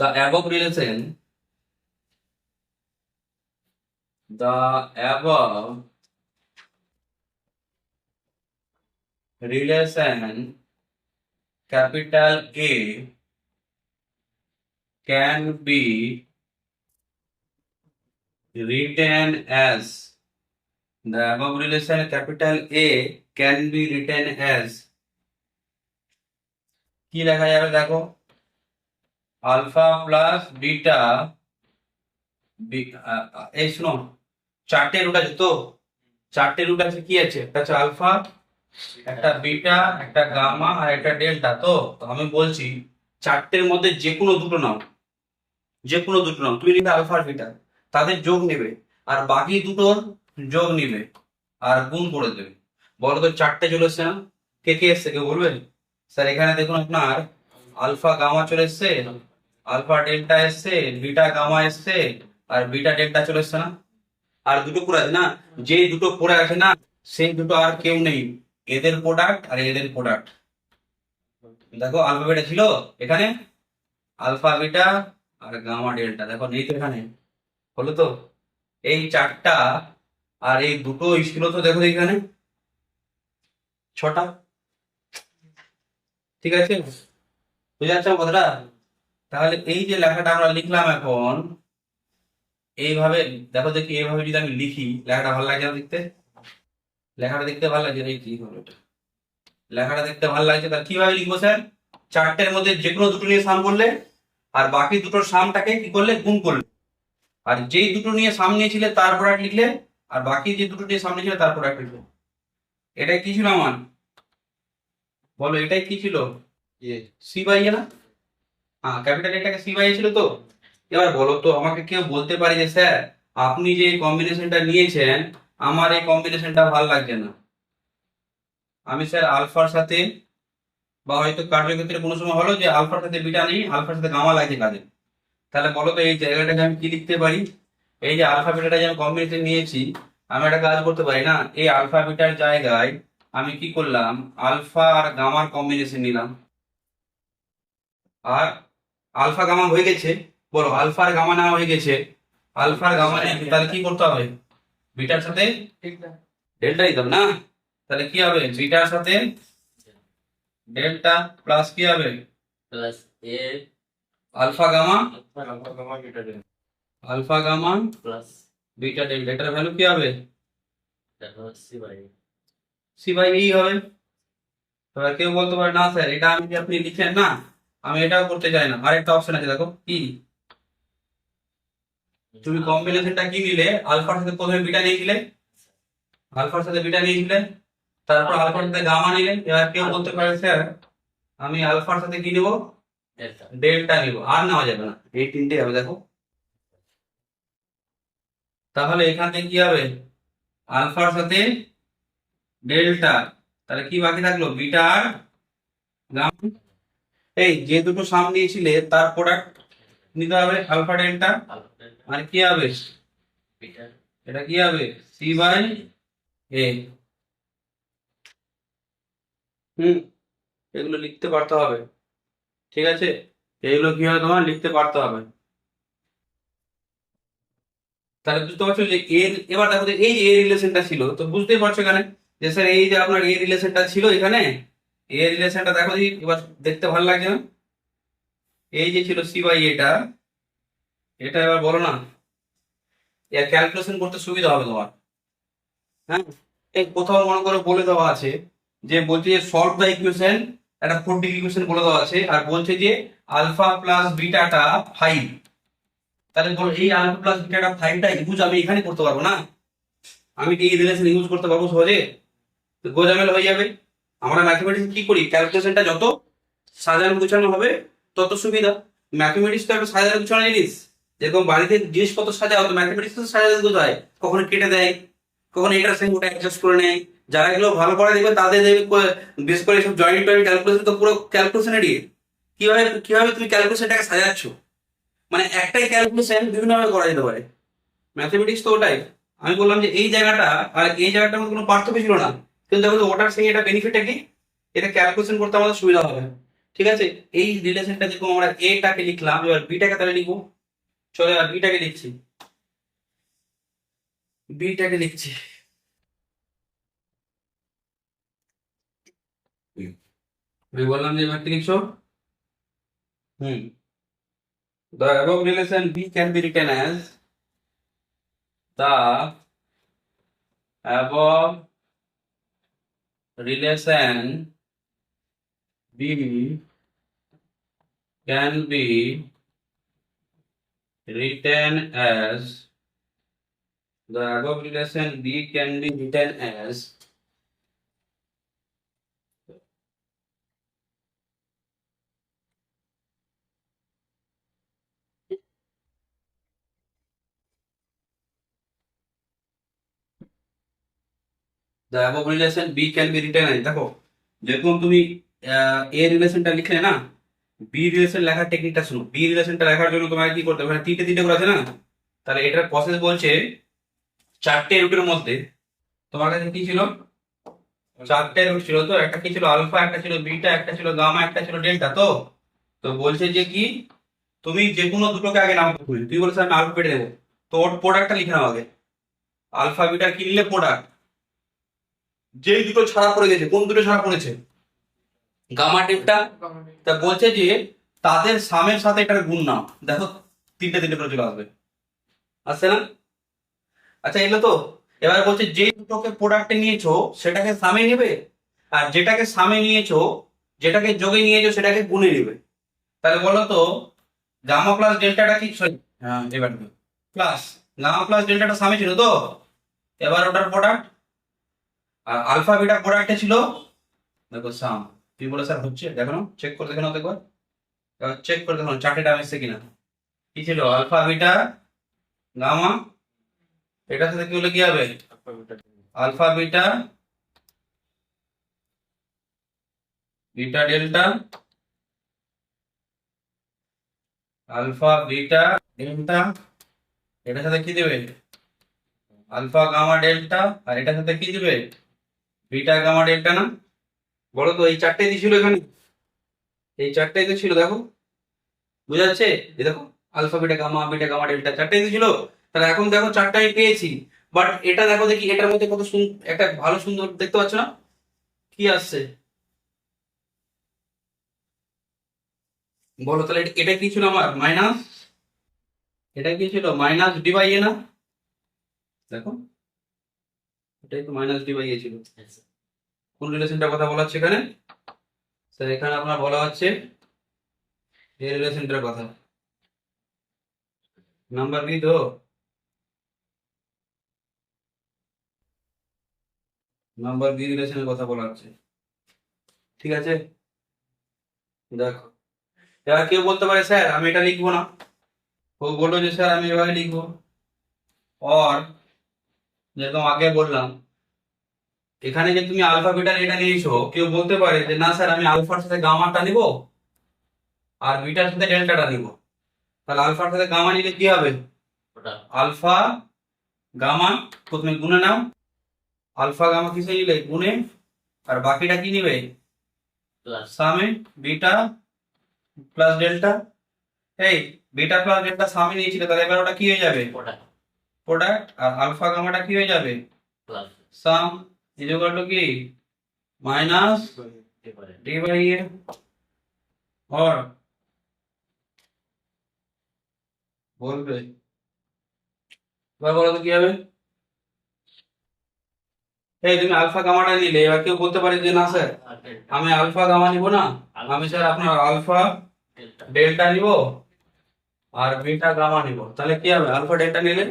the above relation, the above relation capital A can be written as, the above relation capital A can be written as, কি লেখা যাবে দেখো, আলফা প্লাস বিটা, এই শোনো, চারটে রুট আছে তো, চারটে রুট আছে, কি আছে, একটা হচ্ছে আলফা, একটা বিটা, একটা গামা আর একটা ডেল্টা। তো তো আমি বলছি চারটের মধ্যে যে কোনো দুটো নাও, যে কোনো দুটো নাও, তুমি নিবে আলফা আর বিটা, তাদের যোগ নেবে, আর বাকি দুটোর যোগ নিবে আর গুণ করে দেবে। বলো তো চারটে চলে এসছে না? কে কে এসছে কেউ বলবে? স্যার এখানে দেখুন আপনার আলফা গামা চলে এসছে, আলফা ডেল্টা এসছে, বিটা গামা এসছে, আর বিটা ডেল্টা চলে এসছে না? আর দুটো পড়ে আছে না, যে দুটো পড়ে আছে না, সেই দুটো আর কেউ নেই, এদের প্রোডাক্ট আর এদের প্রোডাক্ট। দেখো আলফা বিটা ছিল এখানে, আলফা বিটা আর গামা ডেল্টা, দেখো নেই তো এখানে, হলো তো এই চারটা, আর এই দুটো ছিল তো দেখো এখানে ছটা। ঠিক আছে, বুঝে যাচ্ছে আমার কথাটা? তাহলে এই যে লেখাটা আমরা লিখলাম এখন এইভাবে, দেখো দেখি এইভাবে যদি আমি লিখি লেখাটা ভালো লাগছে না দেখতে? লেখাটা দেখতে ভালো লাগছে না? এই কি হলো এটা? লেখাটা দেখতে ভালো লাগছে, তাহলে কিভাবে লিখবো স্যার? চারটের মধ্যে যে কোনো দুটো নিয়ে সাম করলে, আর বাকি দুটোর সামটাকে কি করলে, গুণ করলে, আর যেই দুটো নিয়ে সাম নিয়েছিলে তার প্রোডাক্ট লিখলে, আর বাকি যে দুটো নিয়ে সামনে ছিল তার প্রোডাক্ট লিখলে। এটাই কি ছিল আমার, বলো এটাই কি ছিল? সি বাই এ না? হ্যাঁ, ক্যাপিটাল এটাকে সি বাই এ ছিল তো। এবার বলো তো আমাকে কেউ বলতে পারে যে স্যার আপনি যে কম্বিনেশনটা নিয়েছেন আমার এই কম্বিনেশনটা ভালো লাগছে না, আমি স্যার আলফার সাথে, বা হয়তো কার্যক্ষেত্রে কোনো সময় হলো যে আলফার সাথে বিটা নেই, আলফার সাথে গামা লাগছে কাজে, তাহলে বলো তো এই জায়গাটাকে আমি কি লিখতে পারি? এই যে আলফা বিটাটা যে আমি কম্বিনেশন নিয়েছি, আমি একটা কাজ করতে পারি না, এই আলফা বিটার জায়গায় আমি কি করলাম, আলফা আর গামার কম্বিনেশন নিলাম, আর আলফা গামা হয়ে গেছে, বলো আলফা আর গামা নেওয়া হয়ে গেছে, আলফা আর গামা নিয়ে তাহলে কি করতে হবে, বিটার সাথে ডেল্টা দিতাম না, তাহলে কি হবে, বিটার সাথে ডেল্টা প্লাস কি হবে, plus A alpha gamma, beta alpha gamma plus beta delta, এটার ভ্যালু কি হবে, C by C by E হবে। এবার কেউ বলতে পারে না স্যার এটা আমি যে আপনি লিখেন না, আমি এটাও করতে চাই না, আরেকটা অপশন আছে দেখো কি, তুমি কম্বিনেশনটা কি নিলে, আলফার সাথে প্রথমে বিটা নিয়েছিলে, আলফার সাথে বিটা নিয়েছিলে, তারপর আলফার সাথে গামা নিলে, এবার কেউ বলতে পারে স্যার আমি আলফার সাথে কি নিব, ডেল্টা ডেল্টা নিব, আর নেওয়া যাবে না, এই তিনটে হবে দেখো। তাহলে এখান থেকে কি হবে, আলফার সাথে ডেল্টা, তাহলে কি বাকি থাকলো, বিটা আর গামা। এই যে দুটো সাম নিয়েছিলে তার প্রোডাক্ট নিতে হবে, আলফা ডেল্টা, আলফা ডেল্টা মানে কি হবে, বিটা এটা কি হবে, সি বাই এ। হুম, এগুলো লিখতে পারতে হবে, ঠিক আছে, এগুলো কি হবে তোমার লিখতে পারতে হবে। তাহলে বুঝতে পারছো যে এর, এবার দেখো যে এই যে এ রিলেশনটা ছিল, তো বুঝতেই পারছো এখানে যে স্যার এই যে আপনার এ রিলেশনটা ছিল এখানে, এ রিলেশনটা দেখো দেখি এবার দেখতে ভালো লাগছে না? এই যে ছিল সি বাই এটা, এটা এবার বলো না, এর ক্যালকুলেশন করতে সুবিধা হবে তোমার। হ্যাঁ, এই কোথাও মনে করে বলে দেওয়া আছে যে, বলছে যে সলভ দ্য ইকুয়েশন, একটা 4 ডিগ্রি ইকুয়েশন বলে দেওয়া আছে, আর বলছে যে আলফা প্লাস বিটাটা 5, তাহলে বলো এই আলফা প্লাস বিটাটা 5টা ইউজ আমি এখানে করতে পারবো না? আমি কি এই রিলেশন ইউজ করতে পারবো সহজে? তো গোজামেল হয়ে যাবে। আমরা ম্যাথমেটিক্স কি করি, ক্যালকুলেশনটা যত সাজানো গুছানো হবে তত সুবিধা। ম্যাথমেটিক্স তো একটা সাজানো গুছানো জিনিস, যেরকম বাড়িতে জিনিসপত্র সাজাও তো ম্যাথমেটিক্স তো সাজানো গোছায়, কখনো কেটে দেয়, কখনো এটার সঙ্গে ওটা অ্যাডজাস্ট করে নেয়। যারা এগুলো ভালো করে দেখবে তাদের দেখবে বেশ করে সব জয়েন্ট টয়েন্ট ক্যালকুলেশন তো পুরো ক্যালকুলেশনেরই। কিভাবে কিভাবে তুমি ক্যালকুলেশনটাকে সাজাচ্ছ মানে একটাই ক্যালকুলেশন বিভিন্ন ভাবে করা যেতে পারে। ম্যাথমেটিক্স তো ওটাই। আমি বললাম যে এই জায়গাটা আর এই জায়গাটার মধ্যে কোনো পার্থক্য ছিল না, কিন্তু দেখো তো ওটার সেই এটা বেনিফিটটা কি, এটা ক্যালকুলেশন করতে আমাদের সুবিধা হবে। ঠিক আছে, এই রিলেশনটা যেরকম আমরা এটাকে লিখলাম, এবার বিটাকে তাহলে লিখবো। চলো এবার বিটাকে লিখছি, বিটাকে লিখছি। আমি বললাম যে এবার কি লিখছো। হুম, the above relation B can be written as the above relation B can be written as the above relation B can be written as the above relation B can be written as, দেখো যেরকম তুমি এ রিলেশনটা লিখলে না, বি রিলেশন লেখার টেকনিকটা শুনো। বি রিলেশনটা লেখার জন্য তোমাকে কি করতে হবে, তিনটে তিনটে করে আছে না, তাহলে এটার প্রসেস বলছে চারটে রুটের মধ্যে তোমার কাছে কি ছিল, চারটে রুট ছিল। তো একটা কি ছিল আলফা, একটা ছিল বিটা, একটা ছিল গামা, একটা ছিল ডেল্টা। তো তো বলছে যে কি তুমি যে কোনো দুটোকে আগে নাও। তুই বলছিস আমি আলফা বেটে দেবো, তো ওর প্রোডাক্টটা লিখে নাও আগে। আলফা বিটার কি নিলে প্রোডাক্ট, যেই দুটো ছাড়া পড়ে গেছে, কোন দুটো ছাড়া পড়েছে, গামা ডেল্টা। তা বলছে যে তাদের সামের সাথে এটার গুণ নাও। দেখো তিনটে তিনটে করে চলে আসবে, আসছে না? আচ্ছা এলো তো। এবার বলছে যে দুটোকে প্রোডাক্টে নিয়েছো সেটাকে সামে নেবে, আর যেটাকে সামে নিয়েছো, যেটাকে যোগে নিয়েছো সেটাকে গুণে নেবে। তাহলে বলো তো গামা প্লাস ডেল্টাটা কি, সরি হ্যাঁ এবার প্লাস গামা প্লাস ডেল্টাটা সামে ছিল তো, এবার ওটার প্রোডাক্ট। আর আলফা বিটা প্রোডাক্টে ছিল, দেখো সাম। তুই বলে স্যার হচ্ছে, দেখো না চেক করে দেখো না, দেখো চেক করে দেখো চার্টে টার্ম এসছে কিনা। কি ছিল আলফা বিটা গামা, এটার সাথে কি হলে কি হবে, alpha beta beta delta, alpha beta delta, এটার সাথে কি দেবে আলফা গামা ডেল্টা, আর এটার সাথে কি দিবে বিটা গামা ডেল্টা। না বলো তো এই চারটেই দিছিল এখানে, এই চারটেই তো ছিল দেখো, বুঝা যাচ্ছে? এই দেখো আলফা বিটা গামা ডেল্টা চারটেই তো ছিল। তাহলে এখন দেখো চারটা আমি পেয়েছি, বাট এটা দেখো দেখি এটার মধ্যে কত একটা ভালো সুন্দর দেখতে পাচ্ছ না, কি আসছে বলো। তাহলে এটা কি ছিল আমার মাইনাস, এটা কি ছিল মাইনাস ডি বাই এ না, দেখো এটাই তো মাইনাস ডি বাই এ ছিল। কোন রিলেশনটার কথা বলা হচ্ছে এখানে, স্যার এখানে আপনার বলা হচ্ছে এই রিলেশনটার কথা। নাম্বার বি তো, নাম্বার বি রিলেশনের কথা বলা হচ্ছে। ঠিক আছে, দেখো এবার কেউ বলতে পারে স্যার আমি এটা লিখবো না, ও বললো যে স্যার আমি এভাবে লিখবো। আর যেরকম আগে বললাম এখানে যে তুমি আলফা বিটার এটা নিয়েছো, কেউ বলতে পারে যে না স্যার আমি আলফার সাথে গামাটা নিব আর বিটার সাথে ডেল্টাটা নিব। তাহলে আলফার সাথে গামা নিলে কি হবে, ওটা আলফা গামা প্রথমে গুণে নাও, আলফা গামা কিসে নিলে গুণে, আর বাকিটা কি নিবে প্লাস সামে, বিটা প্লাস ডেল্টা। এই বিটা প্লাস ডেল্টা সামে নিয়েছিল, তাহলে এবার ওটা কি হয়ে যাবে ওটা প্রোডাক্ট, আর আলফা গামাটা কি হয়ে যাবে প্লাস সাম, ইকুয়াল টু কি মাইনাস ডিফারেন্ট ডি বাই এ। और বলবে এবার বলো তো কি হবে। এই তুমি আলফা গামাটা নিলে, এবার কেউ বলতে পারে যে না স্যার আমি আলফা গামা নিব না, আমি স্যার আপনার আলফা ডেল্টা ডেল্টা নিব আর বিটা গামা নিব। তাহলে কি হবে আলফা ডেল্টা নিলে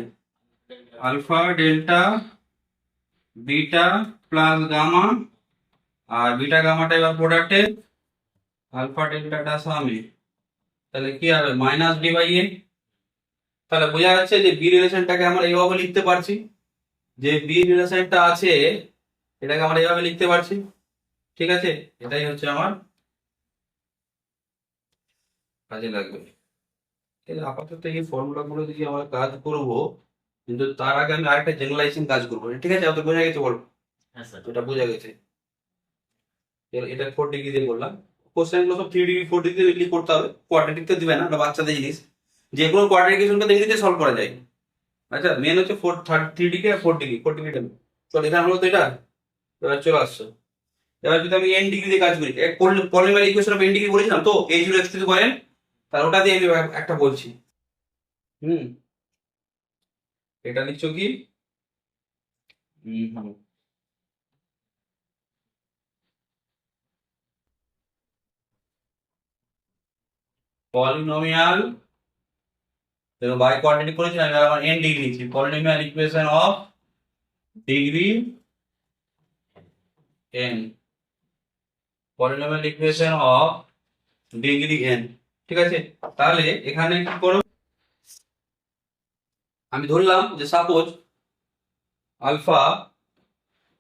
alpha delta beta plus gamma, আর বিটা গামাটা এবার প্রোডাক্টে, আলফা ডেল্টাটা সামে, তাহলে কি হবে মাইনাস ডি বাই এ। তাহলে বোঝা যাচ্ছে যে বি রিলেশনটাকে আমরা এইভাবে লিখতে পারছি, যে বি রিলেশনটা আছে এটাকে আমরা এইভাবে লিখতে পারছি। ঠিক আছে, এটাই হচ্ছে আমার কাজে লাগবে। এই আপাতত এই ফর্মুলা গুলো দিয়ে আমরা কাজ করব, কিন্তু তার আগে আমি আরেকটা জেনারেলাইজেশন কাজ করবো, ঠিক আছে? অত বোঝা গেছে বল? হ্যাঁ স্যার। এটা বোঝা গেছে। এটা 4 ডিগ্রি দিয়ে করলাম। কোশ্চেন গুলো সব 3 ডিগ্রি 4 ডিগ্রি লিখ করতে হবে, কোয়াড্রেটিক তো দিবে না, ওটা বাচ্চাদের জিনিস। যে কোনো কোয়াড্রেটিক ইকুয়েশনকে এমনিতে সলভ করা যায়। আচ্ছা, মেন হচ্ছে 3 ডিগ্রি আর 4 ডিগ্রি। 4 ডিগ্রিটা চল, এখানে হলো তো এটা। এবার চলে আসছো, এবার যদি আমি n ডিগ্রি দিয়ে কাজ করি, polynomial equation of n degree বলেছিলাম তো, a0 x two the power n, তাহলে ওটা দিয়ে আমি একটা বলছি। হুম, এটা লিখছো কি? হুম, পলিনোমিয়াল, দেখো বাই কোয়াড্রেটিক করেছিলাম, এবার আমার n ডিগ্রি নিচ্ছি। Polynomial equation of degree n, polynomial equation of degree n, ঠিক আছে? তাহলে এখানে কি করো, আমি ধরলাম যে সাপোজ আলফা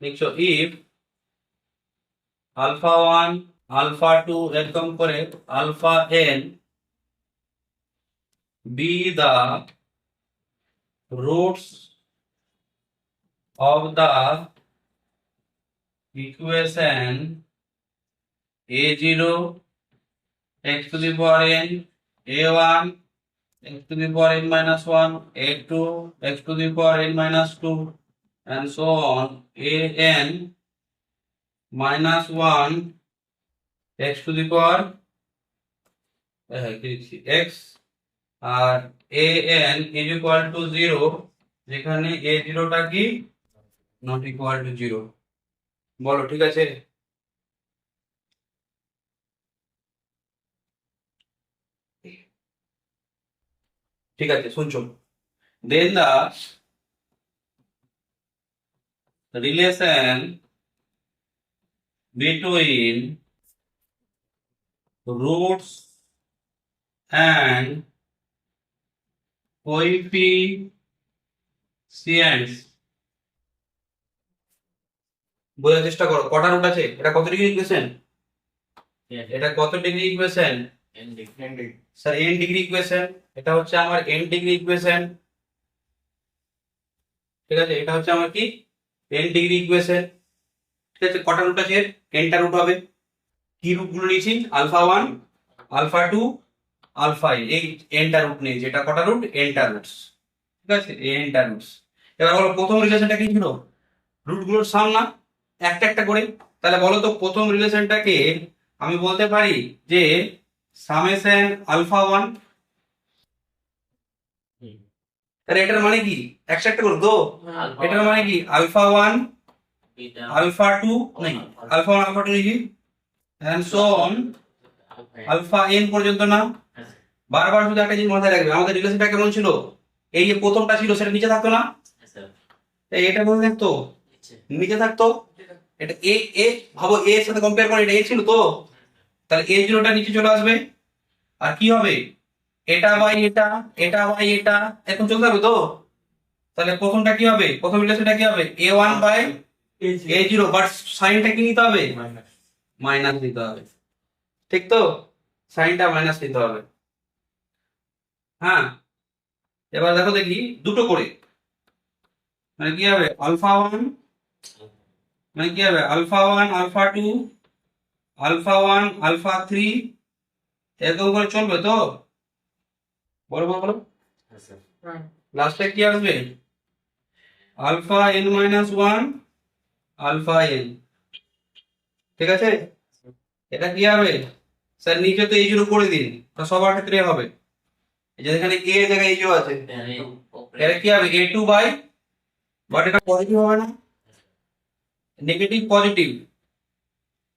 লিখছো, ইফ আলফা 1 আলফা 2 এরকম করে alpha n be the roots of the equation a0 x to the power n, a1 x to the power n minus 1, a2 x to the power n minus 2, and so on, an minus 1 x to the power x, আর an is equal to 0, যেখানে a0 টা কি নট ইকুয়াল টু 0। বলো, ঠিক আছে? ঠিক আছে, শুনছো? দেন the relation between roots and coefficients, বোঝার চেষ্টা করো। কটা রুট আছে? এটা কত ডিগ্রি ইকুয়েশন? এটা কত degree equation? n degree. Sir n degree equation. এটা হচ্ছে আমার n ডিগ্রি ইকুয়েশন, ঠিক আছে? এটা হচ্ছে আমার কি n ডিগ্রি ইকুয়েশন, ঠিক আছে? কটা রুট আছে? nটা রুট হবে। কি রুট গুলো নিয়েছি? আলফা 1 আলফা 2 আলফা, এই nটা রুট নিয়েছি। এটা কটা রুট? nটা রুটস, ঠিক আছে? nটা রুটস। এবার বলো প্রথম রিলেশনটা কি ছিল? রুট গুলোর সাম না, একটা একটা করে। তাহলে বলো তো প্রথম রিলেশনটাকে আমি বলতে পারি যে সামেশন আলফা 1। তাহলে এটার মানে কি? একটা একটা করে তো। এটার মানে কি? আলফা 1 আলফা 2 নেই, আলফা 1 আলফা 2 লিখি, and so on alpha n পর্যন্ত না। বারবার শুধু একটা জিনিস মাথায় রাখবে, আমাদের রিলেশনটা কেমন ছিল? এই যে প্রথমটা ছিল সেটা নিচে থাকতো না, এটা কোথায় থাকতো? নিচে থাকতো। এটা এ এ ভাবো, এ এর সাথে কম্পেয়ার করে, এটা এ ছিল তো, তাহলে এ জিরোটা নিচে চলে আসবে। আর কি হবে? এটা বাই এটা, এটা বাই এটা, এখন চলতে হবে তো। তাহলে প্রথমটা কি হবে? প্রথম রিলেশনটা কি হবে? a1 বাই a0, বাট সাইনটা কি নিতে হবে? মাইনাস নিতে হবে, ঠিক তো? সাইনটা মাইনাস নিতে হবে। হ্যাঁ, এবার দেখো দেখি দুটো করে, মানে কি হবে? আলফা 1 মানে কি হবে? আলফা 1 আলফা 2 আলফা 1 আলফা 3, এরকম করে চলবে তো? বলো বলো বলো। লাস্টে কি আসবে? Alpha n minus 1 alpha n, ঠিক আছে? এটা কি হবে? স্যার নিচে তো এই জিরো করে দিন, সবার ক্ষেত্রে হবে। এই যে এখানে a এর জায়গায় এই জিরো আছে, এটা কি হবে? a2 বাই, বাট এটা পজিটিভ হবে না, নেগেটিভ পজিটিভ,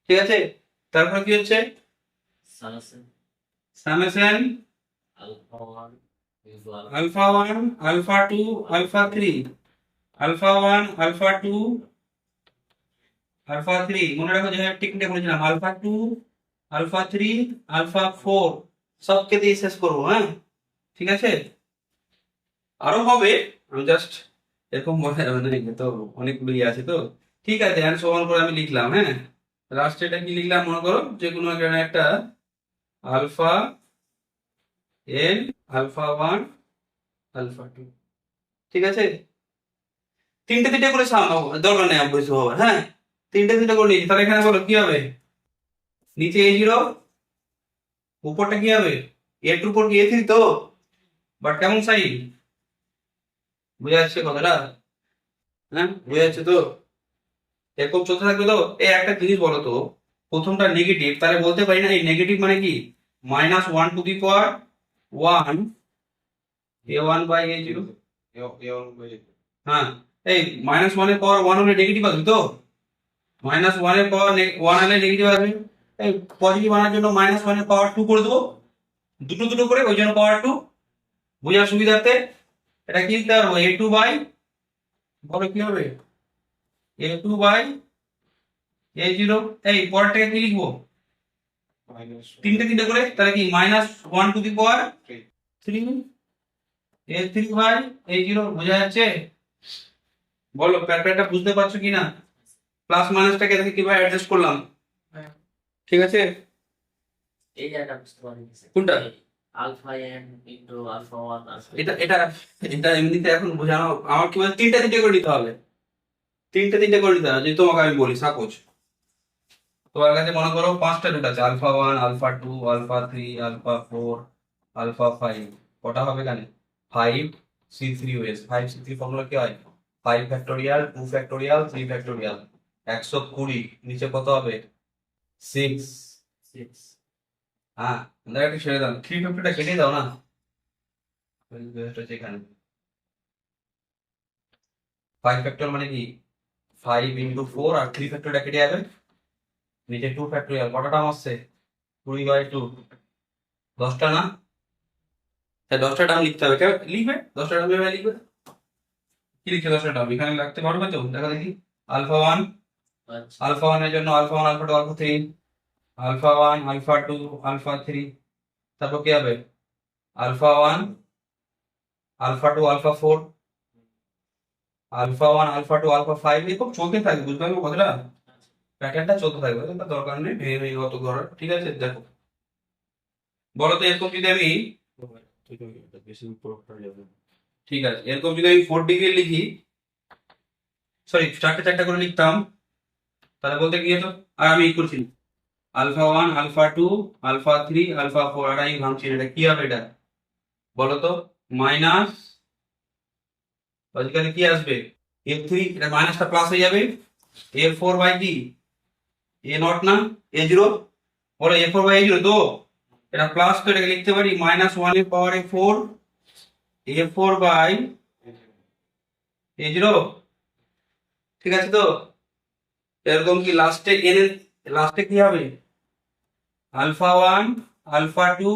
ঠিক আছে? তারপর কি হচ্ছে? Summation alpha 1 alpha 2 alpha 3, alpha 1 alpha 2 alpha 3, মনে রাখো যে টেকনিকটা বলেছিলাম, আলফা 2 আলফা 3 আলফা 4, সবকে দিয়ে শেষ করবো। হ্যাঁ, ঠিক আছে? আরো হবে, আমি জাস্ট এরকম বলে মানে তো অনেকগুলো ইয়ে আছে তো, ঠিক আছে? আর সমান করে আমি লিখলাম। হ্যাঁ, লাস্টে এটা কি লিখলাম? মনে করো যে কোনো এখানে একটা alpha n alpha one alpha two. ঠিক আছে, তিনটে তিনটে করে সামানো দরকার নেই অবশ্য হবার, হ্যাঁ তিনটে তিনটে করে নিয়েছি। তাহলে এখানে বলো কি হবে, নিচে এ জিরো, উপরটা কি হবে এ টুর উপর কি এ থ্রি তো, বাট কেমন সাইন, বুঝা যাচ্ছে কথাটা? হ্যাঁ বুঝা যাচ্ছে তো? এরকম চলতে থাকবে তো। এই একটা জিনিস বলো তো, প্রথমটা নেগেটিভ, তাহলে বলতে পারি না এই নেগেটিভ মানে কি, minus one two the power one A one by A zero. হ্যাঁ, এই মাইনাস ওয়ানের পাওয়ার ওয়ান হলে নেগেটিভ আসবে তো, মাইনাস ওয়ানের পাওয়ার ওয়ান হলে নেগেটিভ আসবে। এই পজিটিভ আনার জন্য মাইনাস ওয়ানের পাওয়ার টু করে দেবো, দুটো দুটো করে, ওই জন্য পাওয়ার টু। বোঝার সুবিধার্থে এটা কি লিখতে পারবো, এ টু বাই, বলো কি হবে, A two by A zero. এই পরেরটাকে কি লিখবো, তিনটে তিনটে করে, তাহলে কি minus one two the power three A three by A zero. বোঝা যাচ্ছে? বলো প্যাটার্নটা বুঝতে পারছো কিনা? প্লাস মাইনাসটাকে দেখে কিভাবে অ্যাডজাস্ট করলাম, ঠিক আছে? এই জায়গাটা বুঝতে পারিনি কোনটা? Alpha n into alpha one alpha এটা এটা এটা এমনিতে এখন বোঝানো আমার কি বলে, তিনটে তিনটে করে নিতে হবে, তিনটে তিনটে করে নিতে হবে। যদি তোমাকে আমি বলি সাপোজ তোমার কাছে মনে করো পাঁচটা রুট আছে, alpha one alpha two alpha three alpha four alpha five. কটা হবে এখানে, five C three ways. Five C three formula কি হয়, five factorial two factorial three factorial, 120। নিচে কত হবে, সিক্স। সিক্স। হ্যাঁ, একটু ছেড়ে দাও, থ্রি ফিফটিটা কেটে দাও না, এখানে ফাইভ ফ্যাক্টর মানে কি, ফাইভ ইন্টু ফোর, আর থ্রি ফ্যাক্টরটা কেটে যাবে, নিচে টু ফ্যাক্টরিয়াল। কটা টার্ম আসছে, 20/2, 10টা না? তাই 10টা টার্ম লিখতে হবে, কেউ লিখবে 10টা টার্ম এভাবে লিখবে। কি লিখছে 10টা টার্ম, এখানে লাগতে পারবে তো, দেখা দেখি। আলফা ওয়ান, আচ্ছা আলফা ওয়ানের জন্য alpha one alpha two alpha three, alpha one alpha two alpha three, তারপর কি হবে, alpha one alpha two alpha four, alpha one alpha two alpha five. এরকম চলতে থাকবে, বুঝতে পারবো কথাটা, প্যাটার্নটা চলতে থাকবে, এটা দরকার নেই ভেঙে ভেঙে অত করার। ঠিক আছে, দেখো বলো তো এরকম যদি আমি, বেশি উপর হয়ে যাবে ঠিক আছে এরকম যদি আমি 4 ডিগ্রি লিখি, সরি চারটে চারটে করে লিখতাম, তাহলে বলতে কি হতো, আর আমি করছি alpha one alpha two alpha three alpha four, আর আমি ভাঙছি এটা কি হবে, এটা বলো তো, মাইনাস, এখানে কি আসবে, এ থ্রি, এটা মাইনাসটা প্লাস হয়ে যাবে, এ ফোর বাই কি এ নট না, এ জিরো, বলো এ ফোর বাই এ জিরো তো, এটা প্লাস, তো এটাকে লিখতে পারি মাইনাস ওয়ান এর power A four, A four by A zero. ঠিক আছে তো? এরকম কি লাস্টে এন এর লাস্টে কি হবে, alpha one alpha two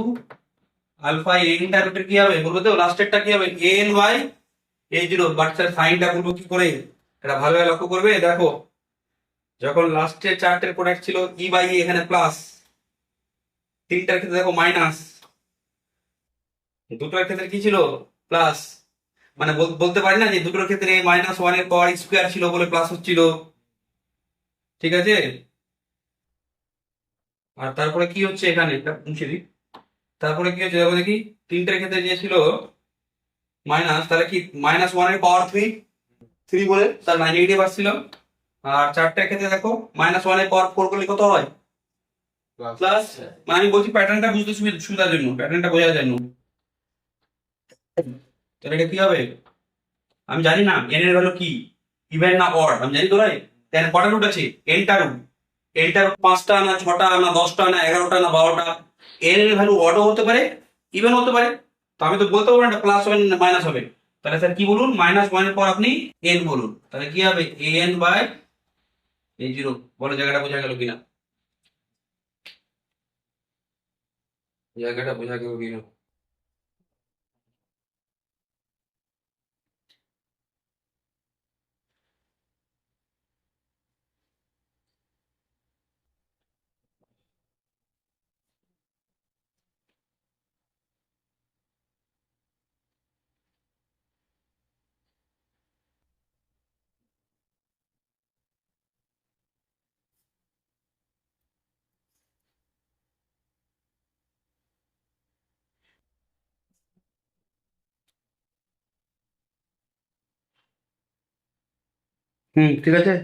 alpha এনটা রুটের কি হবে বলবো তো, লাস্টেরটা কি হবে N by A zero. But sir সাইনটা বলবো কি করে, এটা ভালোভাবে লক্ষ্য করবে। দেখো যখন লাস্টের চারটের প্রোডাক্ট ছিল ই বাই ই, এখানে প্লাস, তিনটার ক্ষেত্রে দেখো মাইনাস, দুটোর ক্ষেত্রে কি ছিল, প্লাস। মানে বলতে পারি না যে দুটোর ক্ষেত্রে মাইনাস ওয়ান এর পাওয়ার স্কোয়ার ছিল বলে প্লাস হচ্ছিল, ঠিক আছে? আর তারপরে কি হচ্ছে এখানে, এটা মুছে দিই। তারপরে কি হচ্ছে দেখো দেখি, তিনটার ক্ষেত্রে যে ছিল মাইনাস, তাহলে কি মাইনাস ওয়ান এর পাওয়ার থ্রি, থ্রি বলে তার নেগেটিভ আসছিল। আর চারটার ক্ষেত্রে দেখো মাইনাস ওয়ান এর পাওয়ার ফোর করলে কত হয়, প্লাস। মানে আমি বলছি প্যাটার্নটা বুঝতে সুবিধার জন্য, প্যাটার্নটা বোঝার জন্য। তাহলে এটা কি হবে, আমি জানি না এন এর ভ্যালু কি, ইভেন না অড, আমি জানি তো ভাই। তাহলে কটা রুট আছে, এনটা রুট, এনটা রুট পাঁচটা না ছটা না দশটা না এগারোটা না বারোটা। এন এর ভ্যালু অডও হতে পারে ইভেন হতে পারে, তো আমি তো বলতে পারবো না প্লাস হবে না মাইনাস হবে। তাহলে স্যার কি বলুন, মাইনাস ওয়ানের পর আপনি এন বলুন, তাহলে কি হবে এন বাই এ জিরো। বলো জায়গাটা বোঝা গেল কিনা, জায়গাটা বোঝা গেল কিনা? ঠিক আছে,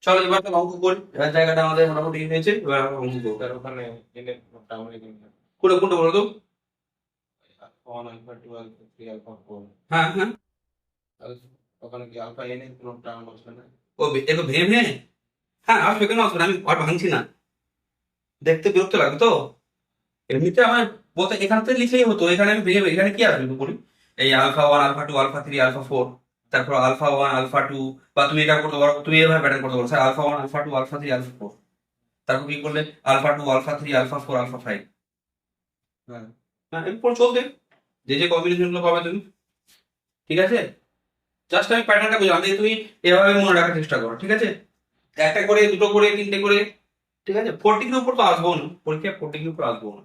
চলো এবার তো অঙ্ক করি। এবার জায়গাটা আমাদের মোটামুটি হয়েছে, এবার আমরা অঙ্ক করবো। স্যার ওখানে এনে টাউনে দিন না। কোনটা কোনটা বলো তো? Alpha one alpha two alpha three alpha four. হ্যাঁ হ্যাঁ, ওখানে কি আলফা এনে কোনো টার্ম আসবে না? এবার ভেঙে ভেঙে, হ্যাঁ আসবে, কেন আসবে না? আমি আর ভাঙছি না, দেখতে বিরক্ত লাগে তো। এমনিতে আমার বলতে এখান থেকে লিখলেই হতো, এখানে আমি ভেঙে এখানে কি আসবে তো বলি? এই alpha one alpha two alpha three alpha four, তারপর আলফা ওয়ান আলফা টু, বা তুমি এটা করতে পারো, তুমি এভাবে প্যাটার্ন করতে পারো sir, alpha one alpha two alpha three alpha four, তারপর কি করলে alpha two alpha three alpha four alpha five. হ্যাঁ। হ্যাঁ এরপর চলতে যে যে কম্বিনেশন গুলো পাবে তুমি, ঠিক আছে? জাস্ট আমি প্যাটার্নটা বুঝলাম যে তুমি এভাবে মনে রাখার চেষ্টা করো, ঠিক আছে? একটা করে, দুটো করে, তিনটে করে, ঠিক আছে? 40 উপর তো আসবো না পরীক্ষা, 40 উপর আসবো না,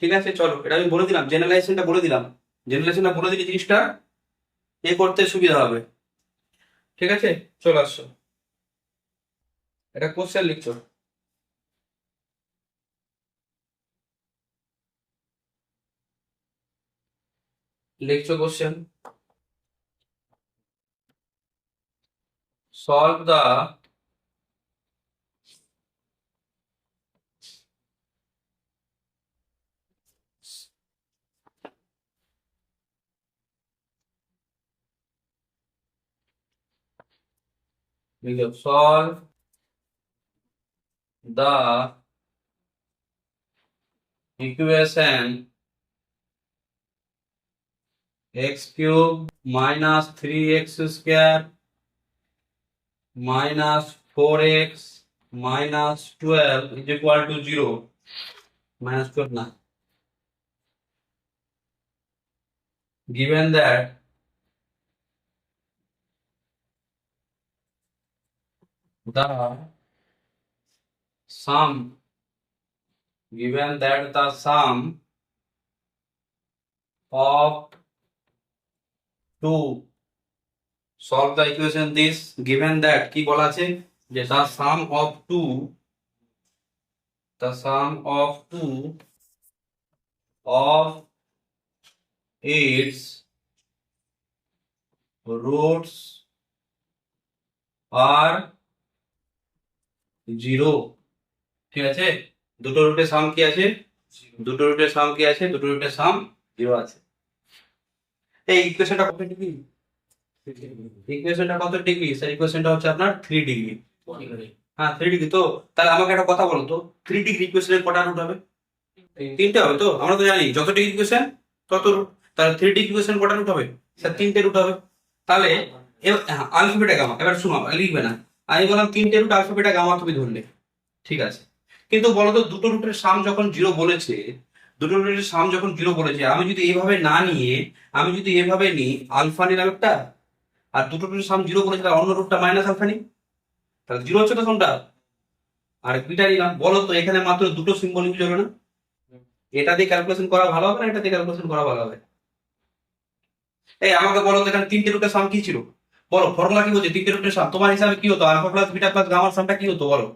ঠিক আছে? চলো এটা আমি বলে দিলাম, জেনারেলাইজেশনটা বলে দিলাম, জেনারেলাইজেশনটা বলে দিলে জিনিসটা এ করতে সুবিধা হবে, ঠিক আছে? চলে আসছো, এটা কোশ্চেন লিখছো, লিখছো কোশ্চেন, সলভ দা লিখো solve the equation x cube minus 3x square minus 4x minus 12 is equal to 0, minus 12 না, given that the sum, given that the sum of two, solve the equation this, given that কি বলা আছে যে the sum of two, the sum of two of its roots are 0, ঠিক আছে? দুটো রুটের সাম কি আছে? দুটো রুটের সাম কি আছে? দুটো রুটের সাম 0 আছে। এই ইকুয়েশনটা কত ডিগ্রি? ইকুয়েশনটা কত ডিগ্রি স্যার? ইকুয়েশনটা হচ্ছে আপনার 3 ডিগ্রি। হ্যাঁ 3 ডিগ্রি তো। তাহলে আমাকে একটা কথা বলো তো, 3 ডিগ্রি ইকুয়েশনের কটা রুট হবে? তিনটে হবে তো, আমরা তো জানি যত ডিগ্রি ইকুয়েশন তত রুট। তাহলে 3 ডিগ্রি ইকুয়েশন কটা রুট হবে স্যার? তিনটে রুট হবে। তাহলে আলফাবেটা গামা, এবার শোনো লিখবে না, আমি বললাম তিনটে রুট আলফাবেটা গামা তুমি ধরলে, ঠিক আছে? কিন্তু বলো তো দুটো রুটের সাম যখন 0 বলেছে, দুটো রুটের সাম যখন 0 বলেছে, আমি যদি এইভাবে না নিয়ে, আমি যদি এভাবে নিই আলফা নিলাম একটা, আর দুটো রুটের সাম 0 বলেছে তাহলে অন্য রুটটা মাইনাস আলফা নিই, তাহলে 0 হচ্ছে তো কোনটা? আর বিটা নিলাম। বলো তো এখানে মাত্র দুটো সিম্বল ইউজ হবে না? এটা দিয়ে ক্যালকুলেশন করা ভালো হবে না এটা দিয়ে ক্যালকুলেশন করা ভালো হবে? এই আমাকে বলো তো এখানে তিনটে রুটের সাম কি ছিল? বলো ফর্মুলা কি বলছে তিনটে রুটের সাম তোমার হিসাবে কি হতো? আলফা প্লাস বিটা প্লাস গামার সামটা কি হতো বলো?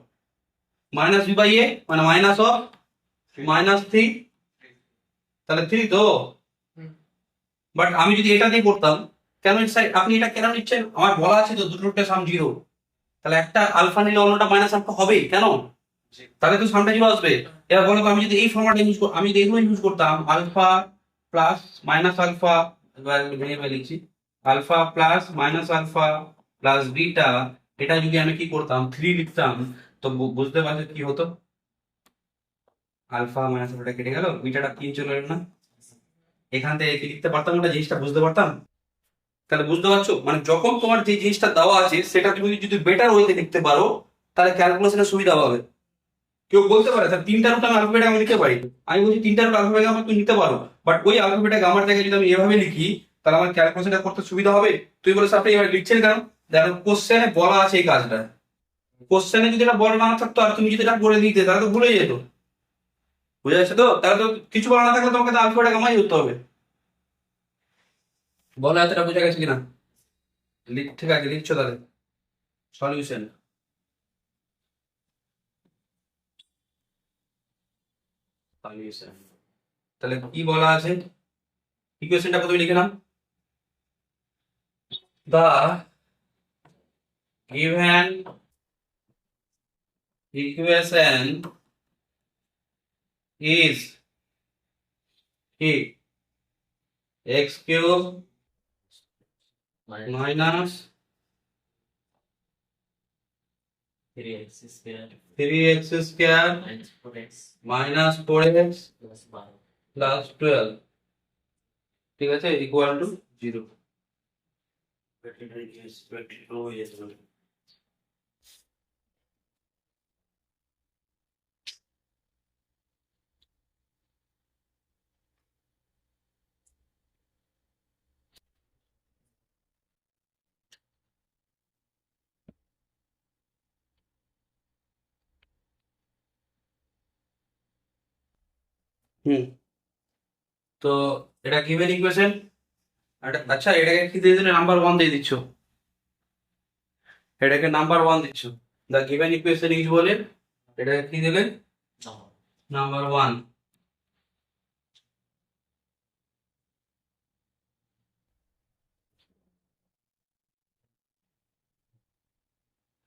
মাইনাস বি বাই এ, মানে মাইনাস অফ মাইনাস 3, তাহলে 3 তো। বাট আমি যদি এটা দিয়ে করতাম, কেন আপনি এটা কেন নিচ্ছেন? আমার বলা আছে তো দুটো রুটের সাম 0, তাহলে একটা আলফা নিলে অন্যটা মাইনাস আলফা হবে কেন? তাহলে তো সামটা 0 আসবে। এবার বলো তো আমি যদি এই ফর্মুলাটা ইউজ আমি যদি এগুলো ইউজ করতাম, আলফা প্লাস মাইনাস আলফা, এবার ভেঙে ভেঙে লিখছি, alpha plus minus alpha plus beta, এটা যদি আমি কি করতাম 3 লিখতাম, তো বুঝতে পারছো কি হতো? আলফা মাইনাস আলফাটা কেটে গেল, বিটাটা 3 চলে এলো না? এখান থেকে কি লিখতে পারতাম, ওটা জিনিসটা বুঝতে পারতাম। তাহলে বুঝতে পারছো, মানে যখন তোমার যে জিনিসটা দেওয়া আছে সেটা তুমি যদি বেটার ওয়েতে লিখতে পারো তাহলে ক্যালকুলেশনের সুবিধা হবে। কেউ বলতে পারে স্যার তিনটা রুট আমি আলফাবেট আমি নিতে পারি, আমি বলছি তিনটা রুট আলফাবেট আমার তুমি নিতে পারো, বাট ওই আলফাবেট আমার জায়গায় যদি আমি এভাবে লিখি তাহলে আমার ক্যালকুলেশনটা করতে সুবিধা হবে। তুই বলে স্যার আপনি এভাবে লিখছেন কেন? দেখো কোশ্চেনে বলা আছে এই কাজটা, কোশ্চেনে যদি এটা বলা না থাকতো আর তুমি যদি এটা করে দিতে তাহলে তো ভুলে যেত। বুঝে যাচ্ছে তো? তাহলে তো কিছু বলা না থাকলে তোমাকে তো আলফাবেট গামাই ধরতে হবে। বলো এতটা বোঝা গেছে কিনা? ঠিক আছে লিখছো তাহলে সলিউশন, সলিউশন তাহলে কি বলা আছে? ইকুয়েশনটা প্রথমে লিখে নাও, দা given equation is কি x cube minus 3x square minus 4x plus 12 ঠিক আছে ইকুয়াল টু 0। হুম তো এটা গিভেন ইকুয়েশন। আচ্ছা এটাকে কি দিয়ে দিলে নাম্বার 1 দিয়ে দিচ্ছ, এটাকে নাম্বার 1 দিচ্ছ, দা গিভেন ইকুয়েশন ইজ বলে এটাকে কি দিলে নাম্বার 1।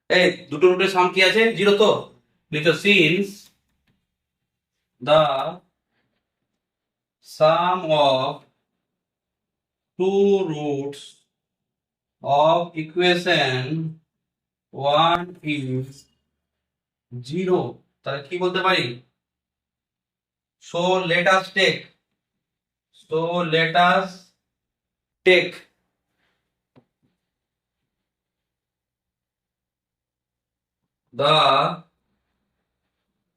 এই দুটো রুটের সাম কি আছে 0 তো লিখো since the sum of two roots of equation 1 is 0 তাহলে কি বলতে পারি so let us take the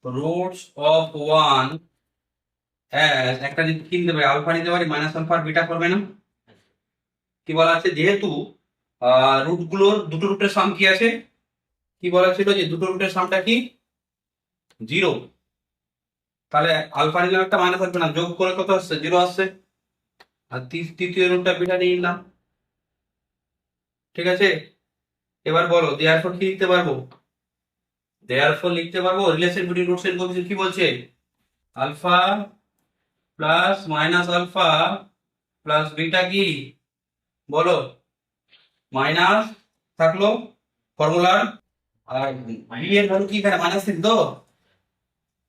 roots of 1 as একটা যদি কি নিতে পারি আলফা নিতে পারি মাইনাস আলফা আর বিটা করবে না কি বলা আছে যেহেতু রুট গুলোর দুটো রুটের সাম কি আছে কি বলা ছিল যে দুটো রুটের সামটা কি 0 তাহলে আলফা নিলাম একটা মাইনাস আলফা না যোগ করে কত আসছে 0 আসছে আর তৃতীয় রুটটা বিটা নিয়ে নিলাম ঠিক আছে। এবার বলো দেয়ারফর কি লিখতে পারবো relation between roots and coefficient কি বলছে alpha plus minus alpha plus beta কি বলো মাইনাস থাকলো ফর্মুলার আর বি এর ভ্যালু কি এখানে মাইনাস 3 তো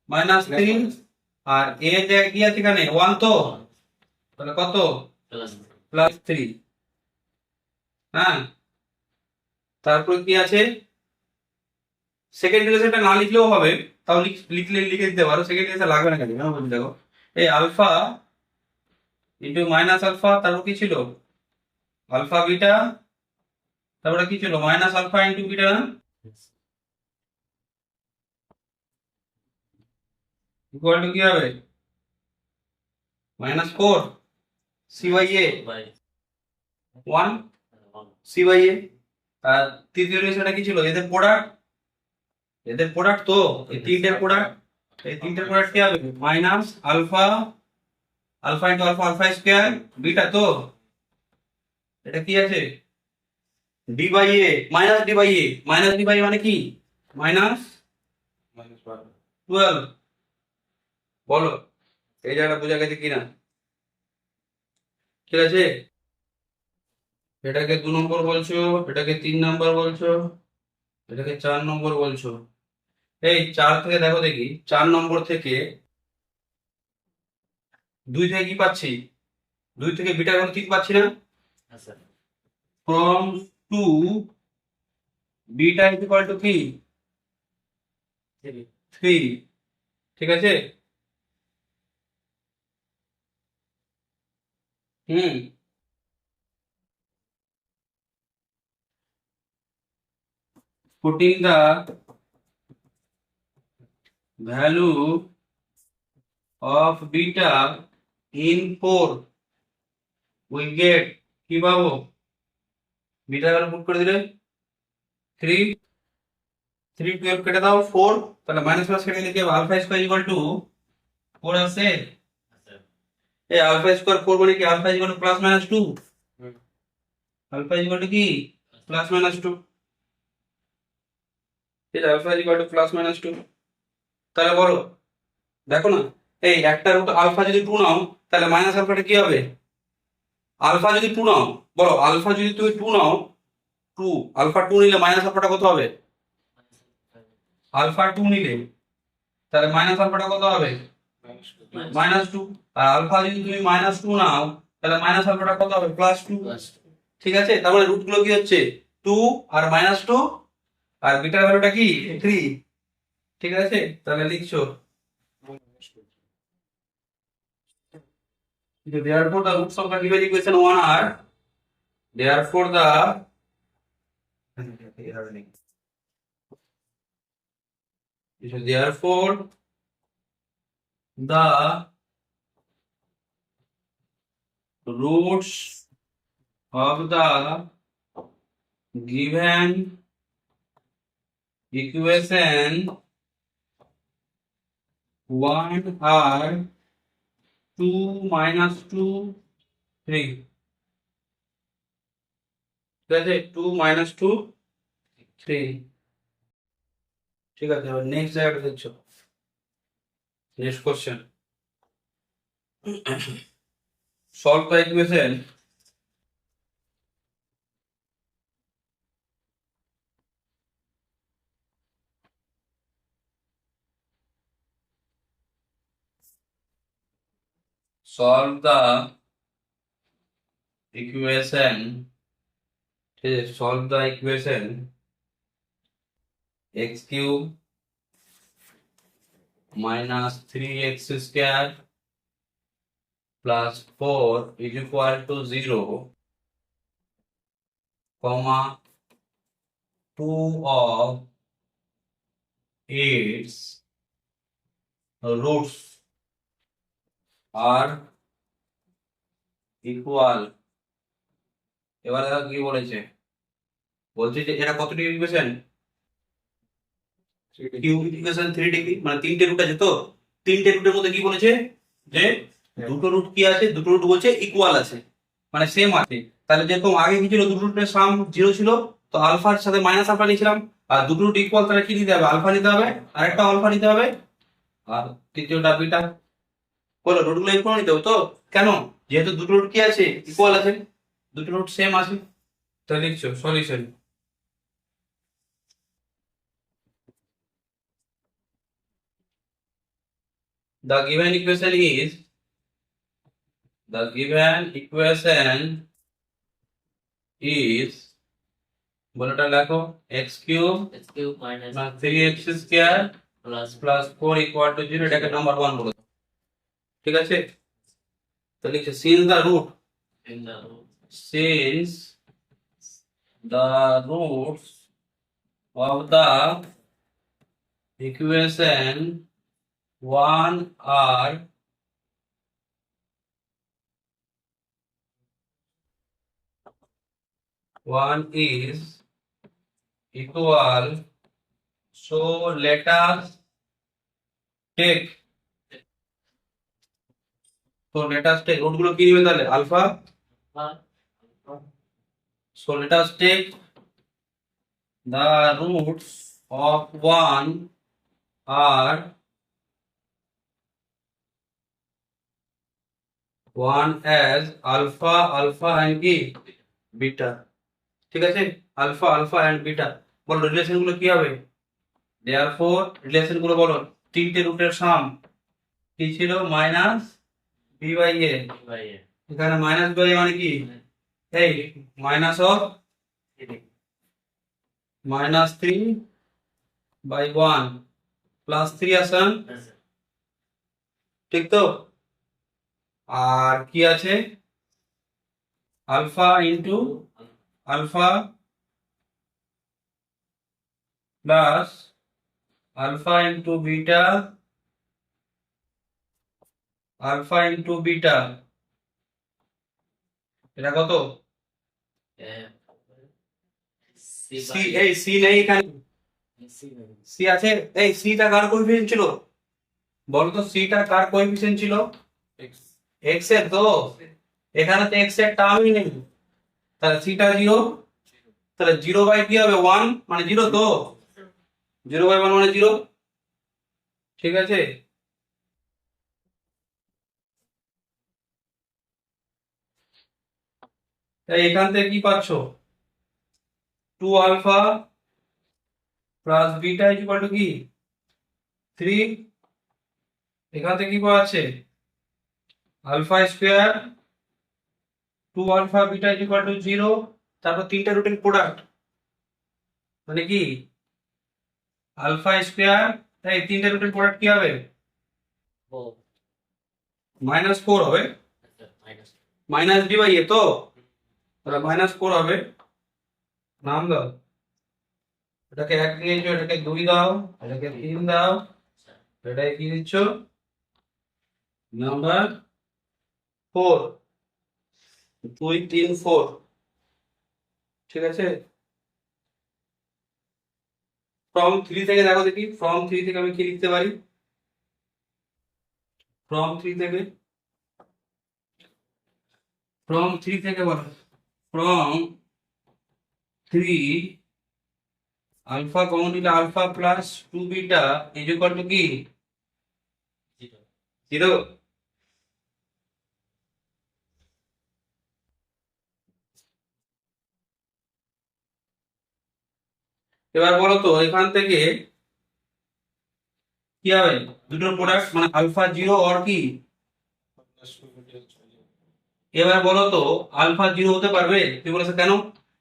মাইনাস 3 আর এ জায়গায় কি আছে এখানে 1 তো তাহলে কত প্লাস 3 হ্যাঁ তারপর কি আছে সেকেন্ড রিলেশনটা না লিখলেও হবে তাও লিখে দিতে পারো সেকেন্ড রিলেশন লাগবে না কেন বলছি দেখো এই আলফা ইন্টু মাইনাস আলফা তারপর কি ছিল আলফা বিটা তারপরে কি ছিল মাইনাস আলফা ইন্টু বিটা না ইকুয়াল টু কি হবে minus 4 C by A 1 C by এ আর তৃতীয় রিলেশনটা কি ছিল এদের প্রোডাক্ট তো এই তিনটের প্রোডাক্ট কি হবে minus alpha into alpha square beta তো এটা কি আছে D by A minus D by A মানে কি মাইনাস 12 বলো এই জায়গাটা বোঝা গেছে কিনা ঠিক আছে এটাকে 2 নম্বর বলছো এটাকে 3 নম্বর বলছো এটাকে 4 নম্বর বলছো এই 4 থেকে দেখো দেখি 4 নম্বর থেকে 2 থেকে কি পাচ্ছি 2 থেকে বিটা কোন কি পাচ্ছি না from 2 beta is equal to কি 3 ঠিক আছে putting the value of beta in 4 we get কি পাবো বিটা ভ্যালু পুট করে দিলে 3 12 কেটে দাও 4 তাহলে মাইনাস প্লাস কেটে লিখে আলফা স্কয়ার ইকুয়াল টু 4 আছে এই আলফা স্কয়ার 4 মানে কি alpha equal to plus minus 2 alpha equal to কি প্লাস মাইনাস 2 এই alpha equal to plus minus 2 তাহলে বলো দেখো না এই একটা রুট আলফা যদি 2 নাও তাহলে মাইনাস আলফাটা কি হবে আলফা যদি 2 নাও বলো আলফা যদি তুমি 2 নাও টু, আলফা টু নিলে মাইনাস আলফাটা কত হবে? আলফা টু নিলে তাহলে মাইনাস আলফাটা কত হবে? Minus two. আর আলফা যদি তুমি মাইনাস টু নাও তাহলে মাইনাস আলফাটা কত হবে? Plus two. ঠিক আছে, তার মানে রুট গুলো কি হচ্ছে? টু আর মাইনাস টু, আর বিটার ভ্যালুটা কি? থ্রি। ঠিক আছে, তাহলে লিখছো therefore the roots of the given equation 1 are therefore the therefore the roots of the given equation 1 are 2 minus 2 3। ঠিক আছে, 2 minus 2 3। ঠিক আছে, এবার নেক্সট জায়গাটা দেখছো, next question. Solve the equation solve the equation, ঠিক আছে, solve the equation x cube minus 3x square plus 4 is equal to 0, comma 2 of its roots are equal। এবারে দেখো কি বলেছে, বলছে যে এটা কত degree equation? Cube equation 3 degree, মানে তিনটে রুট আছে তো, তিনটে রুটের মধ্যে কি বলেছে যে দুটো রুট কি আছে? দুটো রুট বলছে ইকুয়াল আছে, মানে সেম আছে। তাহলে যেরকম আগে কি ছিল, দুটো রুটের সাম জিরো ছিল, তো আলফার সাথে মাইনাস আলফা নিয়েছিলাম। আর দুটো রুট ইকুয়াল, তাহলে কি নিতে হবে? আলফা নিতে হবে, আরেকটা আলফা নিতে হবে, আর তৃতীয়টা বিটা। বলো রুট গুলো ইকুয়াল নিতে হবে তো? কেন? যেহেতু দুটো রুট কি আছে? ইকুয়াল আছে, দুটো রুট সেম আছে। তাহলে লিখছো solution. The given equation is the given equation is বলটা লেখো x cube x cube minus plus 3x square plus plus 4 equal to 0, এটাকে নাম্বার 1 বলো। ঠিক আছে, তো লিখছো since the root, in the since the roots of the equation 1 are one is equal, so let us take, so let us take root গুলো কি নিবে তাহলে? Alpha. So let us take the roots of 1 are 1 as alpha, alpha and কি? বিটা। ঠিক আছে, আলফা, আলফা এন্ড বিটা। বলো রিলেশন গুলো কি হবে? therefore রিলেশন গুলো বলো, তিনটে রুটের সাম কি ছিল? Minus B by A. by a এখানে মাইনাস বাই মানে কি? এই minus of minus 3 by 1 plus 3 আসান। ঠিক তো? আর কি আছে? Alpha into alpha plus alpha into beta, alpha into beta, এটা কত? c সি, by এই সি নেই এখানে, সি আছে। এই সিটা কার কোএফিসিয়েন্ট ছিল? বলো তো সিটা কার কোএফিসিয়েন্ট ছিল? এক্স এর তো, এখানে তো এক্স এর টার্মই নেই, তাহলে সিটা জিরো। তাহলে জিরো বাই কি হবে? 1 মানে জিরো তো, জিরো বাই 1 মানে জিরো। ঠিক আছে, তাই এখান থেকে কি পাচ্ছ? 2 alpha plus beta equal to কি 3, এখান থেকে কি পাওয়া যাচ্ছে alpha square 2 alpha beta equal to 0, তারপর তিনটা রুটের প্রোডাক্ট মানে কি আলফা স্কোয়ার, তাই তিনটা রুটের প্রোডাক্ট কি হবে four. -4 হবে, Minus. মাইনাস ডি বাই এ তো, তাহলে -4 হবে। নাম দাও, এটাকে 1 দিয়েছো, এটাকে 2 দাও, এটাকে 3 দাও, এটাকে কি দিচ্ছ নাম্বার 4, 2 3 4, ঠিক আছে। ফ্রম 3 থেকে দেখো দেখি, ফ্রম 3 থেকে আমি কি লিখতে পারি, ফ্রম 3 থেকে, ফ্রম 3 থেকে বলো, ফ্রম 3 আলফা কমন নিলে alpha plus 2 beta is equal to কি Zero. 0। এবার বলো তো এখান থেকে কি হবে, দুটোর প্রোডাক্ট মানে আলফা 0 অর কি, এবার বলো তো আলফা 0 হতে পারবে, তুই বলেছে কেন,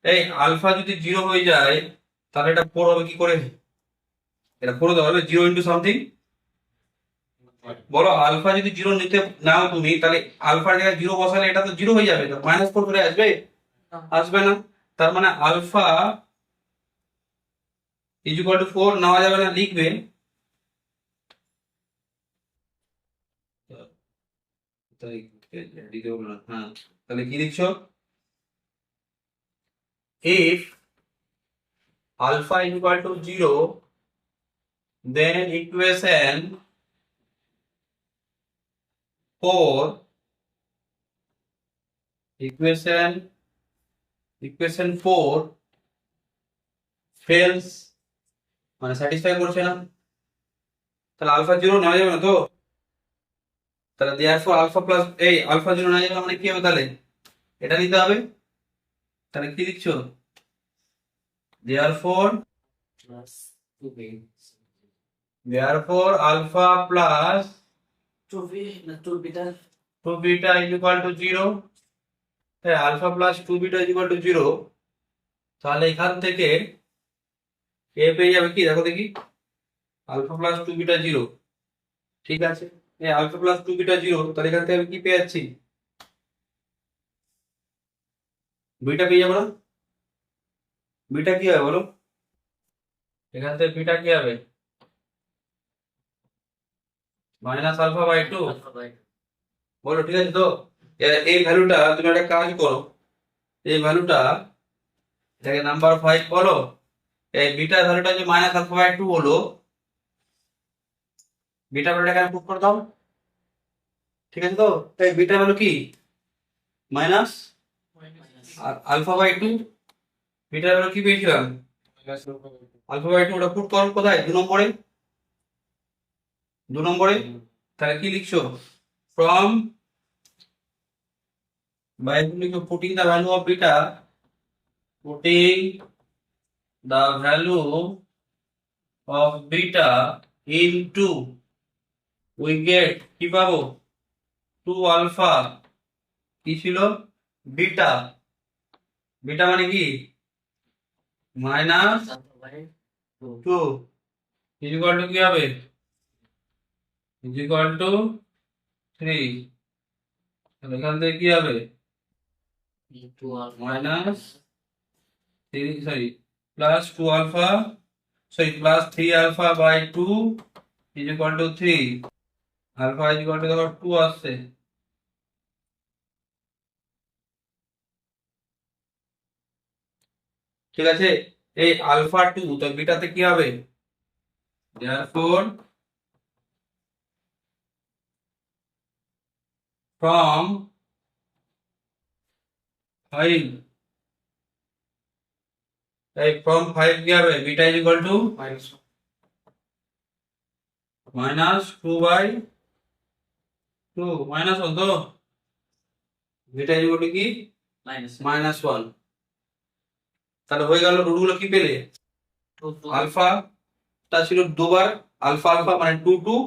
এই আলফা যদি 0 হয়ে যায় তাহলে এটা 4 হবে কি করে, এটা 4 হতে পারবে 0 ইনটু সামথিং, বলো আলফা যদি 0 নিতে নাও তুমি তাহলে আলফার জায়গায় 0 বসালে এটা তো 0 হয়ে যাবে, তো -4 করে আসবে, আসবে না, তার মানে আলফা ইজ ইকুয়াল টু 4 নেওয়া যাবে না, লিখবে তাই দিতে বললো না, হ্যাঁ তাহলে কি লিখছো, if alpha is equal to 0 then equation 4 equation 4 fails, মানে স্যাটিসফাই করছে না, তাহলে আলফা 0 নেওয়া যাবে না তো, তাহলে therefore আলফা প্লাস এই আলফা 0 নেওয়া যাবে মানে কি হবে, তাহলে এটা নিতে হবে, তাহলে কি লিখছো therefore Plus two b. alpha plus Two b. Two beta. 2 beta is equal to 0, তাই alpha plus 2 beta is equal to 0, তাহলে এখান থেকে এ পেয়ে যাবে কি দেখো দেখি আলফা প্লাস 2 বিটা 0, ঠিক আছে, এই আলফা প্লাস 2 বিটা 0, তাহলে এখান থেকে আমি কি পেয়ে যাচ্ছি বিটা পেয়ে যাবো না, বিটা কি হবে বলো, এখান থেকে বিটা কি হবে minus alpha by 2, Alpha by বলো ঠিক আছে তো, এই ভ্যালুটা তুমি একটা কাজ করো, এই ভ্যালুটা এটাকে নাম্বার 5 বলো, এই বিটা ভ্যালুটা যে মাইনাস আলফা বাই 2 হলো, বিটা ভ্যালুটাকে আমি পুট করে দাও, ঠিক আছে তো, এই বিটা ভ্যালু কি মাইনাস minus. আর আলফা বাই 2, বিটা ভ্যালু কি পেয়েছিলাম আলফা বাই 2, ওটা পুট করো কোথায় 2 নম্বরে, 2 নম্বরে, তাহলে কি লিখছো ফ্রম বাই লিখো putting the value of beta, putting the value of beta into we get কি পাবো 2 আলফা কি ছিল বিটা, বিটা মানে কি minus Alpha by two. 2 is equal to কি হবে ইজ ইকুয়াল টু 3, তাহলে এখান থেকে কি হবে Two alpha. Minus 3 sorry plus 2 alpha sorry plus 3 alpha by 2 is equal to 3, alpha is equal to দেখো 2 আসছে, ঠিক আছে, এই আলফা 2 তো বিটাতে কি হবে therefore from 5, এই from 5 কি হবে beta is equal to minus 2 by 2, minus 1 তো, বিটা ইজ ইকুয়াল টু কি Minus. -1, তাহলে হয়ে গেল, রুটগুলো কি পেলে? আলফাটা ছিল দুবার, আলফা আলফা মানে 2 2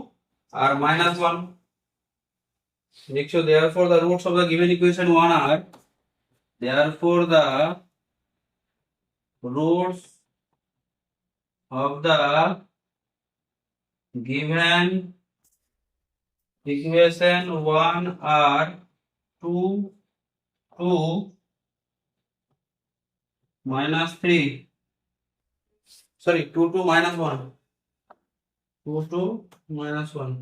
আর -1 লিখছো। therefore the roots of the given equation 1 are, therefore the roots of the given equation 1 are 2 2 -3, sorry 2 2 -1, 2 2 -1.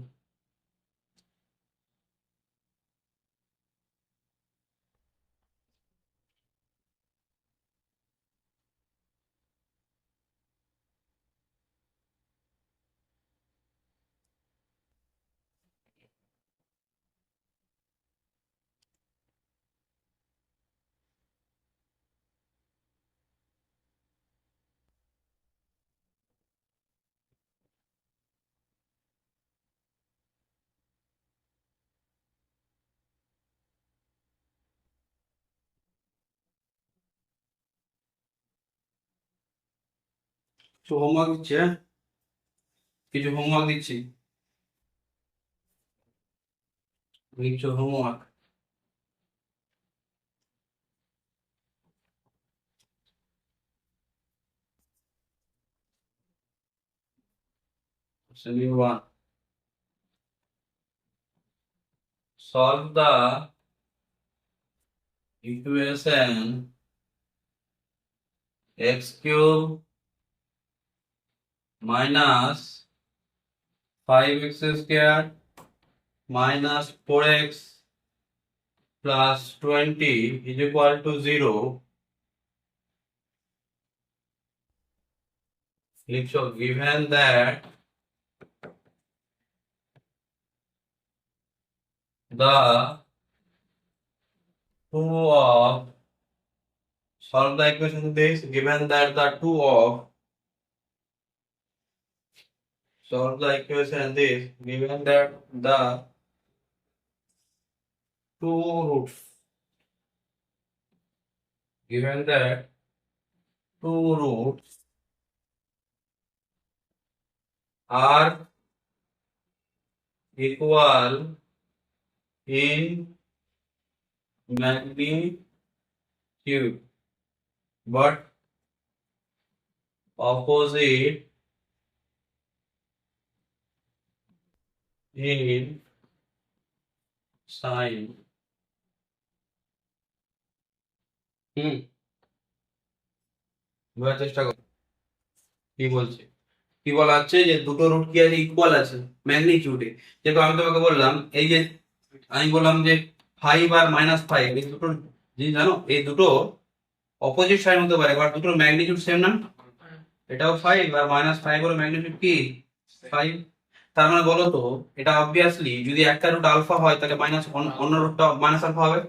কিছু হোমওয়ার্ক দিচ্ছি, হ্যাঁ কিছু হোমওয়ার্ক দিচ্ছি, লিখছো homework. Question 1. Solve the equation x cube minus 5x square minus 4x plus 20 is equal to 0. So given that the two of, solve the equation this, given that the two of, solve the equation this, given that the two roots, given that two roots are equal in magnitude but opposite in sign. বোঝার চেষ্টা করো কি বলছে। কি বলা হচ্ছে যে দুটো রুট কি আছে, ইকুয়াল আছে ম্যাগনিটিউডে। যেহেতু আমি তোমাকে বললাম, এই যে আমি বললাম যে 5 আর -5 এই দুটো জিনিস জানো, এই দুটো অপোজিট সাইড হতে পারে, বাট দুটোর ম্যাগনিটিউড সেম না। এটাও 5 আর -5 এর ম্যাগনিটিউড কি 5। তার মানে বলো তো, এটা অবভিয়াসলি যদি একটা রুট আলফা হয় তাহলে মাইনাস অন্য রুটটা মাইনাস আলফা হবে।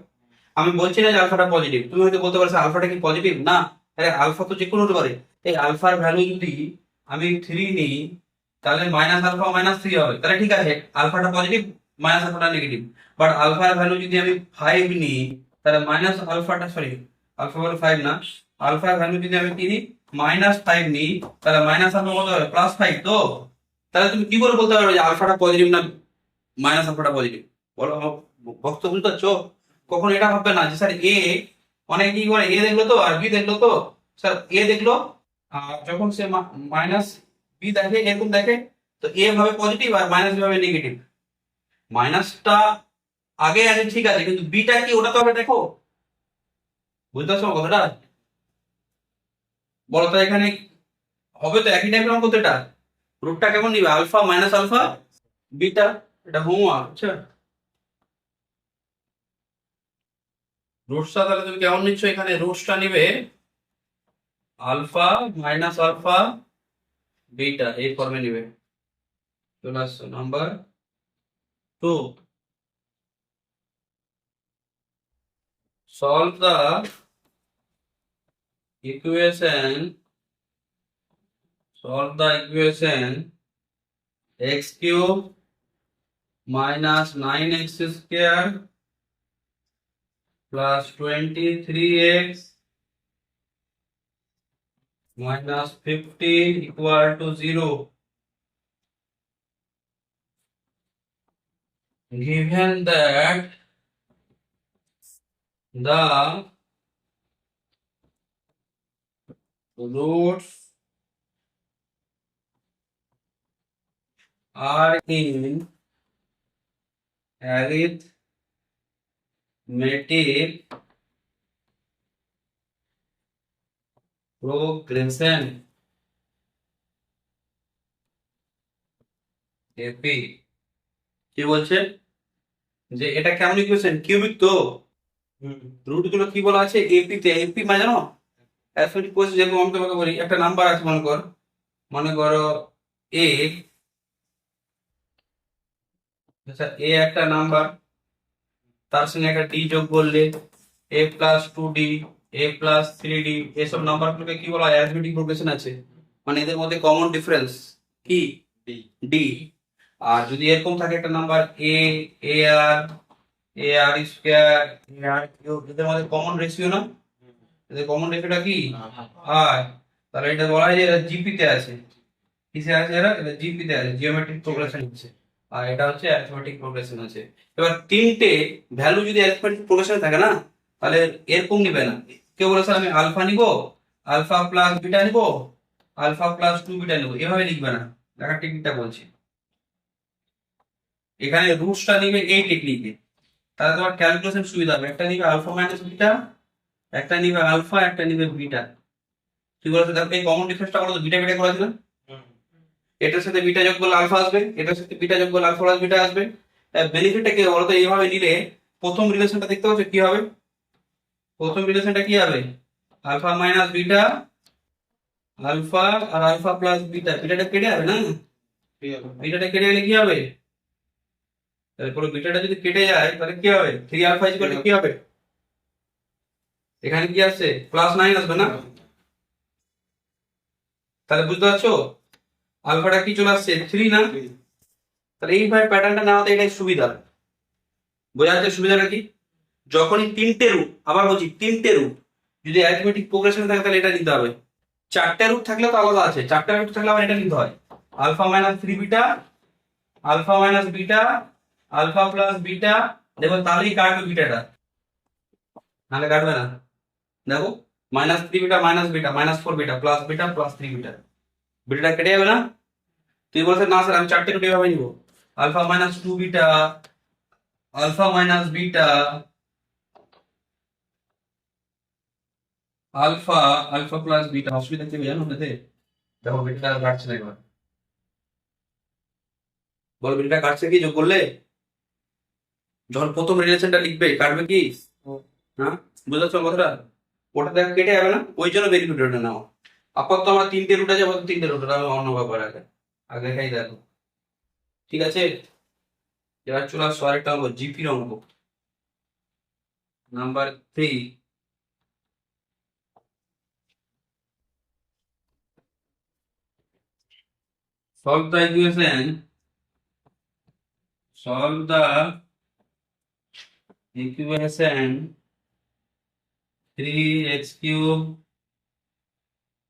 আমি বলছি না যে আলফাটা পজিটিভ, তুমি হয়তো বলতে পারছো আলফাটা কি পজিটিভ না, আরে আলফা তো যে কোনো হতে পারে। এই আলফার ভ্যালু যদি আমি 3 নিই তাহলে -α -3 হবে, তাহলে ঠিক আছে আলফাটা পজিটিভ মাইনাস আলফাটা নেগেটিভ। বাট আলফার ভ্যালু যদি আমি 5 নিই তাহলে মাইনাস আলফাটা, সরি আলফা ভ্যালু 5 না, আলফার ভ্যালু যদি আমি কি নিই -5 নিই তাহলে মাইনাস আলফা কত হবে +5। তো তাহলে তুমি কি করে বলতে পারবে যে আলফাটা পজিটিভ না মাইনাস আলফাটা পজিটিভ? বলো বক্তব্য বুঝতে পারছো? কখন এটা হবে না যে স্যার এ, অনেকে কি করে এ দেখলো তো আর বি দেখলো তো, স্যার এ দেখলো আর যখন সে মাইনাস বি দেখে এরকম দেখে, তো এ ভাবে পজিটিভ আর মাইনাস বি ভাবে নেগেটিভ। মাইনাসটা আগে আছে ঠিক আছে, কিন্তু বিটা কি ওটা তো আগে দেখো। বুঝতে পারছো কথাটা? বলো তো এখানে হবে তো একই টাইপের অঙ্ক তো, এটা রুটটা কেমন নিবে আলফা মাইনাস আলফা বিটা। এটা হোমওয়ার্ক, আচ্ছা রুটসটা তাহলে তুমি কেমন নিচ্ছ, এখানে রুটসটা নিবে আলফা মাইনাস আলফা বিটা এই ফর্মে নিবে। চলে আসছো number 2, solve the equation, solve the equation x cube minus 9x square plus 23x minus 15 equal to 0. Given that the roots are in arithmetic progression AP কি বলছে যে এটা কেমন ইকুয়েশন কিউবিক তো রুট গুলো কি বলা আছে এপি তে এপি মানে জানো অ্যালফাবেটিক কোর্স যেরকম আমি তোমাকে বলি একটা নাম্বার আছে মনে করো এ আচ্ছা এ একটা নাম্বার তার সঙ্গে একটা ডি যোগ করলে এ প্লাস 2d এ প্লাস 3d এসব নাম্বারগুলোকে কি বলা হয় অ্যালফাবেটিক প্রোগ্রেশন আছে মানে এদের মধ্যে কমন ডিফারেন্স কি ডি ডি আর যদি এরকম থাকে একটা number A A R square A R cube এদের মধ্যে কমন রেশিও না এদের কমন রেশিওটা কি আর তাহলে এটা বলা হয় যে এটা জিপি তে আছে কিসে আছে এটা জিপি তে আছে জিওমেট্রিক প্রোগ্রেশন আছে আর এটা হচ্ছে অ্যারিথমেটিক প্রোগ্রেশন আছে এবার তিনটে ভ্যালু যদি অ্যারিথমেটিক প্রোগ্রেশনে থাকে না তাহলে এরকম নিবে না কেউ বলেছে আমি আলফা নিব আলফা প্লাস বিটা নিব আলফা প্লাস 2 বিটা নিব এভাবে লিখবে না লেখার টেকনিকটা বলছি এখানে রুটসটা নিবে এই টেকনিকে তাহলে তোমার ক্যালকুলেশন সুবিধা হবে একটা নিবে আলফা মাইনাস বিটা একটা নিবে আলফা একটা নিবে বিটা কি বলেছে দেখো এই কমন ডিফারেন্সটা বলো তো বিটা বিটা করা ছিল এটার সাথে বিটা যোগ করলে আলফা আসবে এটার সাথে বিটা যোগ করলে আলফা প্লাস বিটা আসবে বেনিফিটটা কি হবে বলতো এইভাবে নিলে প্রথম রিলেশনটা দেখতে পাচ্ছ কি হবে প্রথম রিলেশনটা কি হবে আলফা মাইনাস বিটা আলফা আর আলফা প্লাস বিটা বিটাটা কেটে যাবে না বিটাটা কেটে গেলে কি হবে তাহলে পুরো বিটাটা যদি কেটে যায় তাহলে কি হবে 3 আলফা ইকুয়াল টু কি হবে এখানে কি আসছে প্লাস 9 আসবে না তাহলে বুঝতে পারছো আলফাটা কি চলে আসছে 3 না তাহলে এইভাবে প্যাটার্নটা নেওয়াতে এটাই সুবিধা বোঝা যাচ্ছে সুবিধাটা কি যখনই তিনটে রুট আবার বলছি তিনটে রুট যদি অ্যারিথমেটিক প্রোগ্রেশন থাকে তাহলে এটা নিতে হবে চারটে রুট থাকলে তো আলাদা আছে চারটে রুট থাকলে আবার এটা নিতে হয় alpha minus 3 beta alpha minus beta alpha plus beta দেখো তাহলেই কাটবে বিটাটা নাহলে কাটবে না দেখো minus 3 beta minus beta minus 4 beta plus 3 beta বিটাটা কেটে যাবে না তুই বলছিস না স্যার আমি চারটে রুট এভাবে নিব alpha minus 2 beta alpha minus beta alpha alpha plus beta অসুবিধা কি জানো না দেখো বিটাটা আর কাটছে না এবার বল বিটাটা কাটছে কি যোগ করলে যখন প্রথম রিলেশনটা লিখবে কাটবে কি হ্যাঁ বুঝতে পারছো কথাটা ওটা দেখা কেটে যাবে না ওই জন্য বেনিফিট ওটা নাও আপাতত আমরা তিনটে রুট আছে আপাতত তিনটে রুট আমি অন্য ব্যাপার আগে দেখাই দেখো ঠিক আছে এবার চলে আসছো আরেকটা অঙ্ক জিপির অঙ্ক number 3 solve the equation solve the equation 3x cube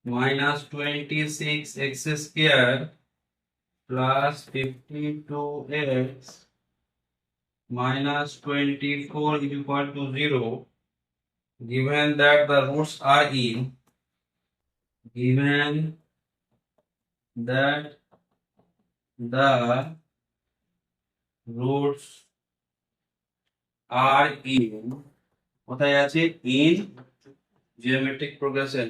minus 26x square plus 52x minus 24 is equal to 0 given that the roots are in given that the roots are in কোথায় আছে in geometric progression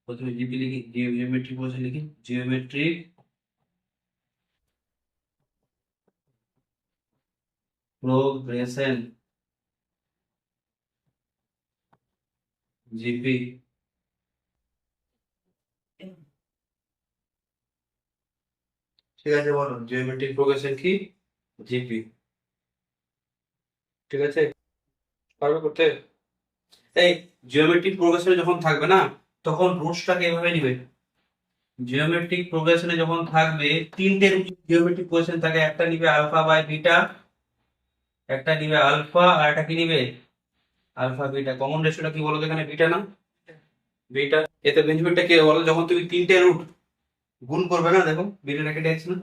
প্রথমে জিপি লিখি জিওমেট্রিক প্রোগ্রেশন লিখি জিওমেট্রিক progression জিপি ঠিক আছে বলো জিওমেট্রিক প্রোগ্রেশন কি জিপি ঠিক আছে পারবে করতে এই জিওমেট্রিক প্রোগ্রেশনে যখন থাকবে না তখন রুটসটাকে এভাবে নিবে জিওমেট্রিক প্রোগ্রেশনে যখন থাকবে তিনটে জিওমেট্রিক প্রোগ্রেশন থাকে একটা নিবে আলফা বাই বিটা একটা নিবে আলফা আর একটা কি নিবে আলফা বিটা কমন রেশিওটা কি বলো তো এখানে বিটা না বিটা এতে বেনিফিটটা কি বলো, যখন তুমি তিনটে রুট গুণ করবে না, দেখো বিটা রেখে আছে না,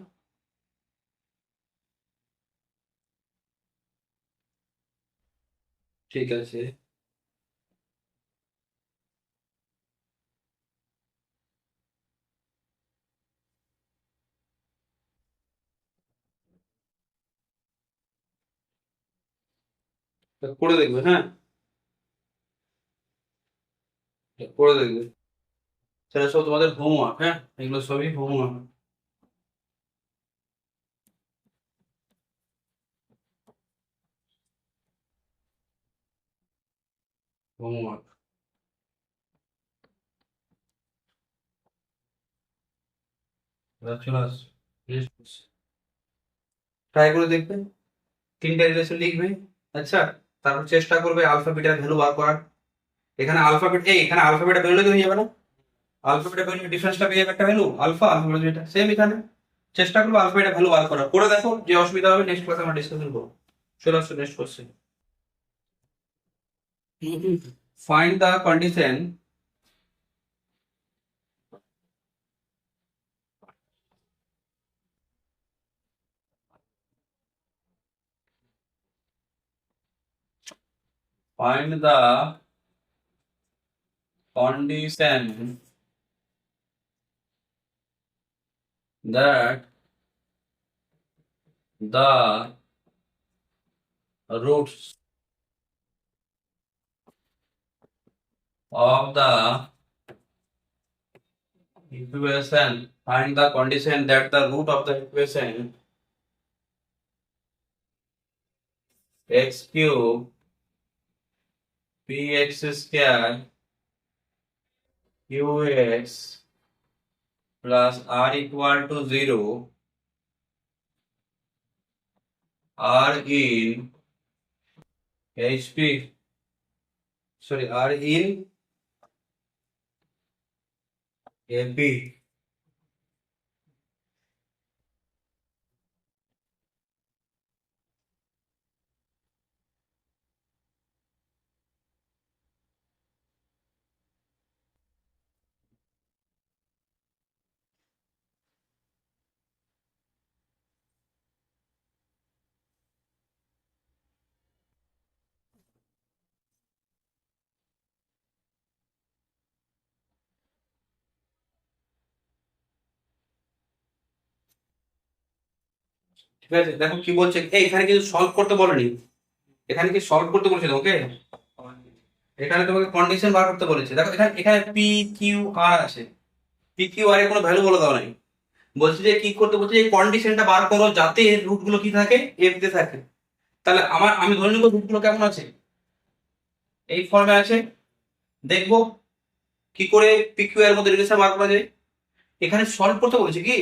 ঠিক আছে। তা করে দেখবে, হ্যাঁ করে দেখবে, সেটা সব তোমাদের হোমওয়ার্ক, হ্যাঁ এগুলো সবই হোমওয়ার্ক। হোমওয়ার্ক চলে আসছে, ট্রাই করে দেখবে, তিনটা রিলেশন লিখবে। আচ্ছা, তারপর চেষ্টা করবে আলফা বিটার ভ্যালু বার করার। এখানে আলফাবেট এখানে আলফাবেটের ভ্যালু হয়ে যাবে না, আলফাবেটের ভ্যালু ডিফারেন্সটা পেয়ে যাবে একটা ভ্যালু আলফা, আলফাবেট যেটা সেম এখানে চেষ্টা করবো আলফাবেটের ভ্যালু বার করার, করে দেখো, যে অসুবিধা হবে নেক্সট ক্লাসে আমরা ডিসকাশন করবো। চলে আসছো next question. Find the condition find the condition that the roots of the equation, find the condition that the root of the equation x cube px square qx plus r equal to 0 r in hp, sorry, r in ap. ঠিক আছে, দেখো কি বলছে, এখানে কিন্তু সলভ করতে বলেনি, এখানে কি সলভ করতে বলেছে তোমাকে, এখানে তোমাকে কন্ডিশন বার করতে বলেছে। দেখো এখানে এখানে পি কিউ আর আছে, পি কিউ আর এর কোনো ভ্যালু বলে দাও নাই, বলছে যে কি করতে বলছে, এই কন্ডিশনটা বার করো যাতে রুট গুলো কি থাকে, এফ তে থাকে। তাহলে আমি ধরে নিব রুট গুলো কেমন আছে, এই ফর্মে আছে, দেখবো কি করে পি কিউ এর মধ্যে রিলেশন বার করা যায়। এখানে সলভ করতে বলেছে কি,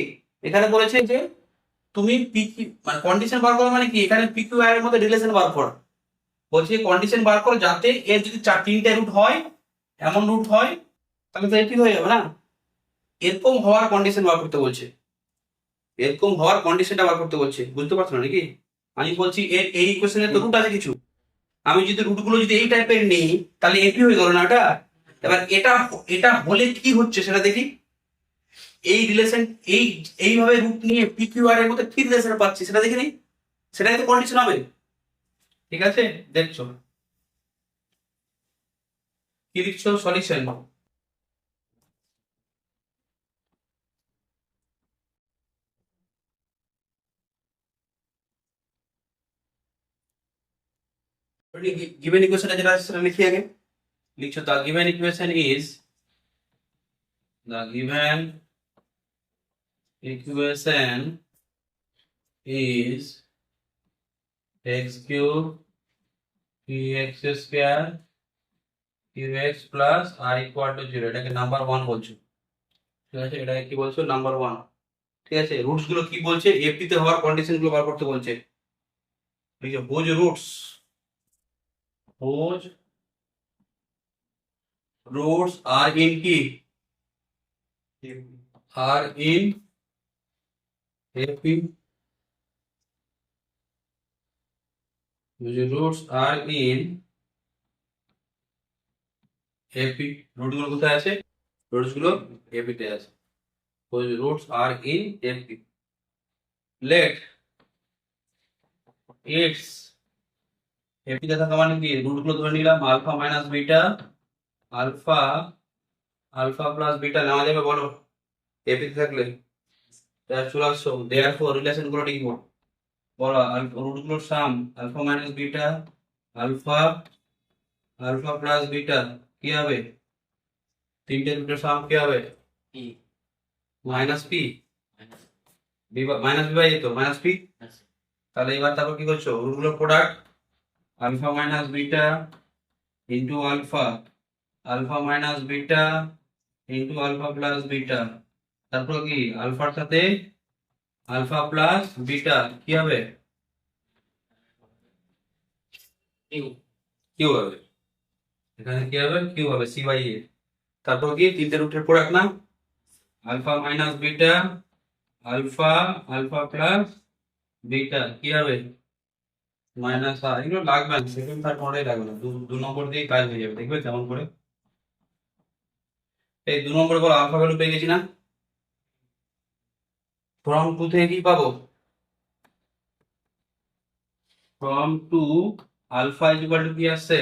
এখানে বলেছে যে তুমি পি কিউ মানে কন্ডিশন বার করো, মানে কি এখানে পি কিউ আর এর মধ্যে রিলেশন বার করো, বলছে কন্ডিশন বার করো যাতে এর যদি তিনটে রুট হয়, এমন রুট হয়, তাহলে তো এটি হয়ে যাবে না, এরকম হওয়ার কন্ডিশন বার করতে বলছে, এরকম হওয়ার কন্ডিশনটা বার করতে বলছে, বুঝতে পারছো না নাকি? আমি বলছি এর এই ইকুয়েশনের তো রুট আছে কিছু, আমি যদি রুট গুলো যদি এই টাইপের নিই তাহলে এপি হয়ে গেল না এটা। এবার এটা এটা হলে কি হচ্ছে সেটা দেখি, এই রিলেশন এই এইভাবে রুট নিয়ে পি কিউ আর এর মধ্যে কি রিলেশন পাচ্ছি সেটা দেখে নিই, সেটাই তো কন্ডিশন হবে। ঠিক আছে, দেখছো কি লিখছো, সলিউশন given equation যেটা আছে সেটা লিখি আগে, লিখছো the given equation is, the given equation is x cube px square qx plus r equal to 0, এটাকে নাম্বার 1 বলছো, ঠিক আছে, এটাকে কি বলছো, নাম্বার 1। ঠিক আছে, রুটস গুলো কি বলছে, এফপি তে হওয়ার কন্ডিশন গুলো বার করতে বলছে, এই যে whose roots, whose roots are in কি, are in AP, whose roots are in AP, root গুলো কোথায় আছে, রুটস গুলো এপিতে আছে, roots are in AP. Let its, এপিতে থাকা মানে কি, রুট গুলো ধরে নিলাম alpha minus beta, alpha alpha plus beta নেওয়া যাবে বলো এপিতে থাকলে? চলে আসছো, দেয়ার ফোর রিলেশন গুলো লিখবো, বলো রুট গুলোর sum alpha minus beta, alpha alpha plus beta কি হবে, তিনটে রুটের সাম কি হবে, ই minus p, minus minus B by যেত মাইনাস পি। প্লাস তাহলে এবার তারপর কি করছো, রুট গুলোর product alpha minus beta into alpha, alpha minus beta into alpha plus beta, তারপর কি আলফার সাথে আলফা প্লাস বিটা কি হবে, ইউ কিউ হবে, এখানে কি হবে কিউ হবে সি বাই এ। তারপর কি তিনটে রুটের প্রোডাক্ট না, alpha minus beta, alpha alpha plus beta কি হবে মাইনাস আর, এগুলো লাগবে না, সেকেন্ড থার্ড কোনটাই লাগবে না, দু নম্বর দিয়ে কাজ হয়ে যাবে, দেখবে কেমন করে। এই 2 নম্বরে বলো আলফা ভ্যালু পেয়ে গেছি না, ফ্রম টু থেকে কি পাবো, from two alpha is equal to কি আসছে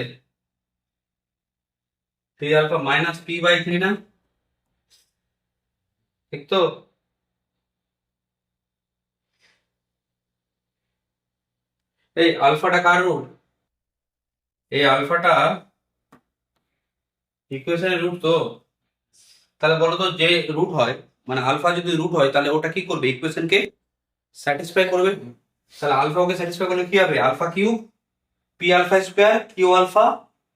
3 আলফা মাইনাস পি বাই 3 না, ঠিক তো? এই আলফাটা কার রুট, এই আলফাটা ইকুয়েশনের রুট তো, তাহলে বলো তো যে রুট হয় মানে আলফা যদি রুট হয় তাহলে ওটা কি করবে, ইকুয়েশনকে স্যাটিসফাই করবে। তাহলে আলফা ওকে স্যাটিসফাই করলে কি হবে, alpha Q P alpha square Q alpha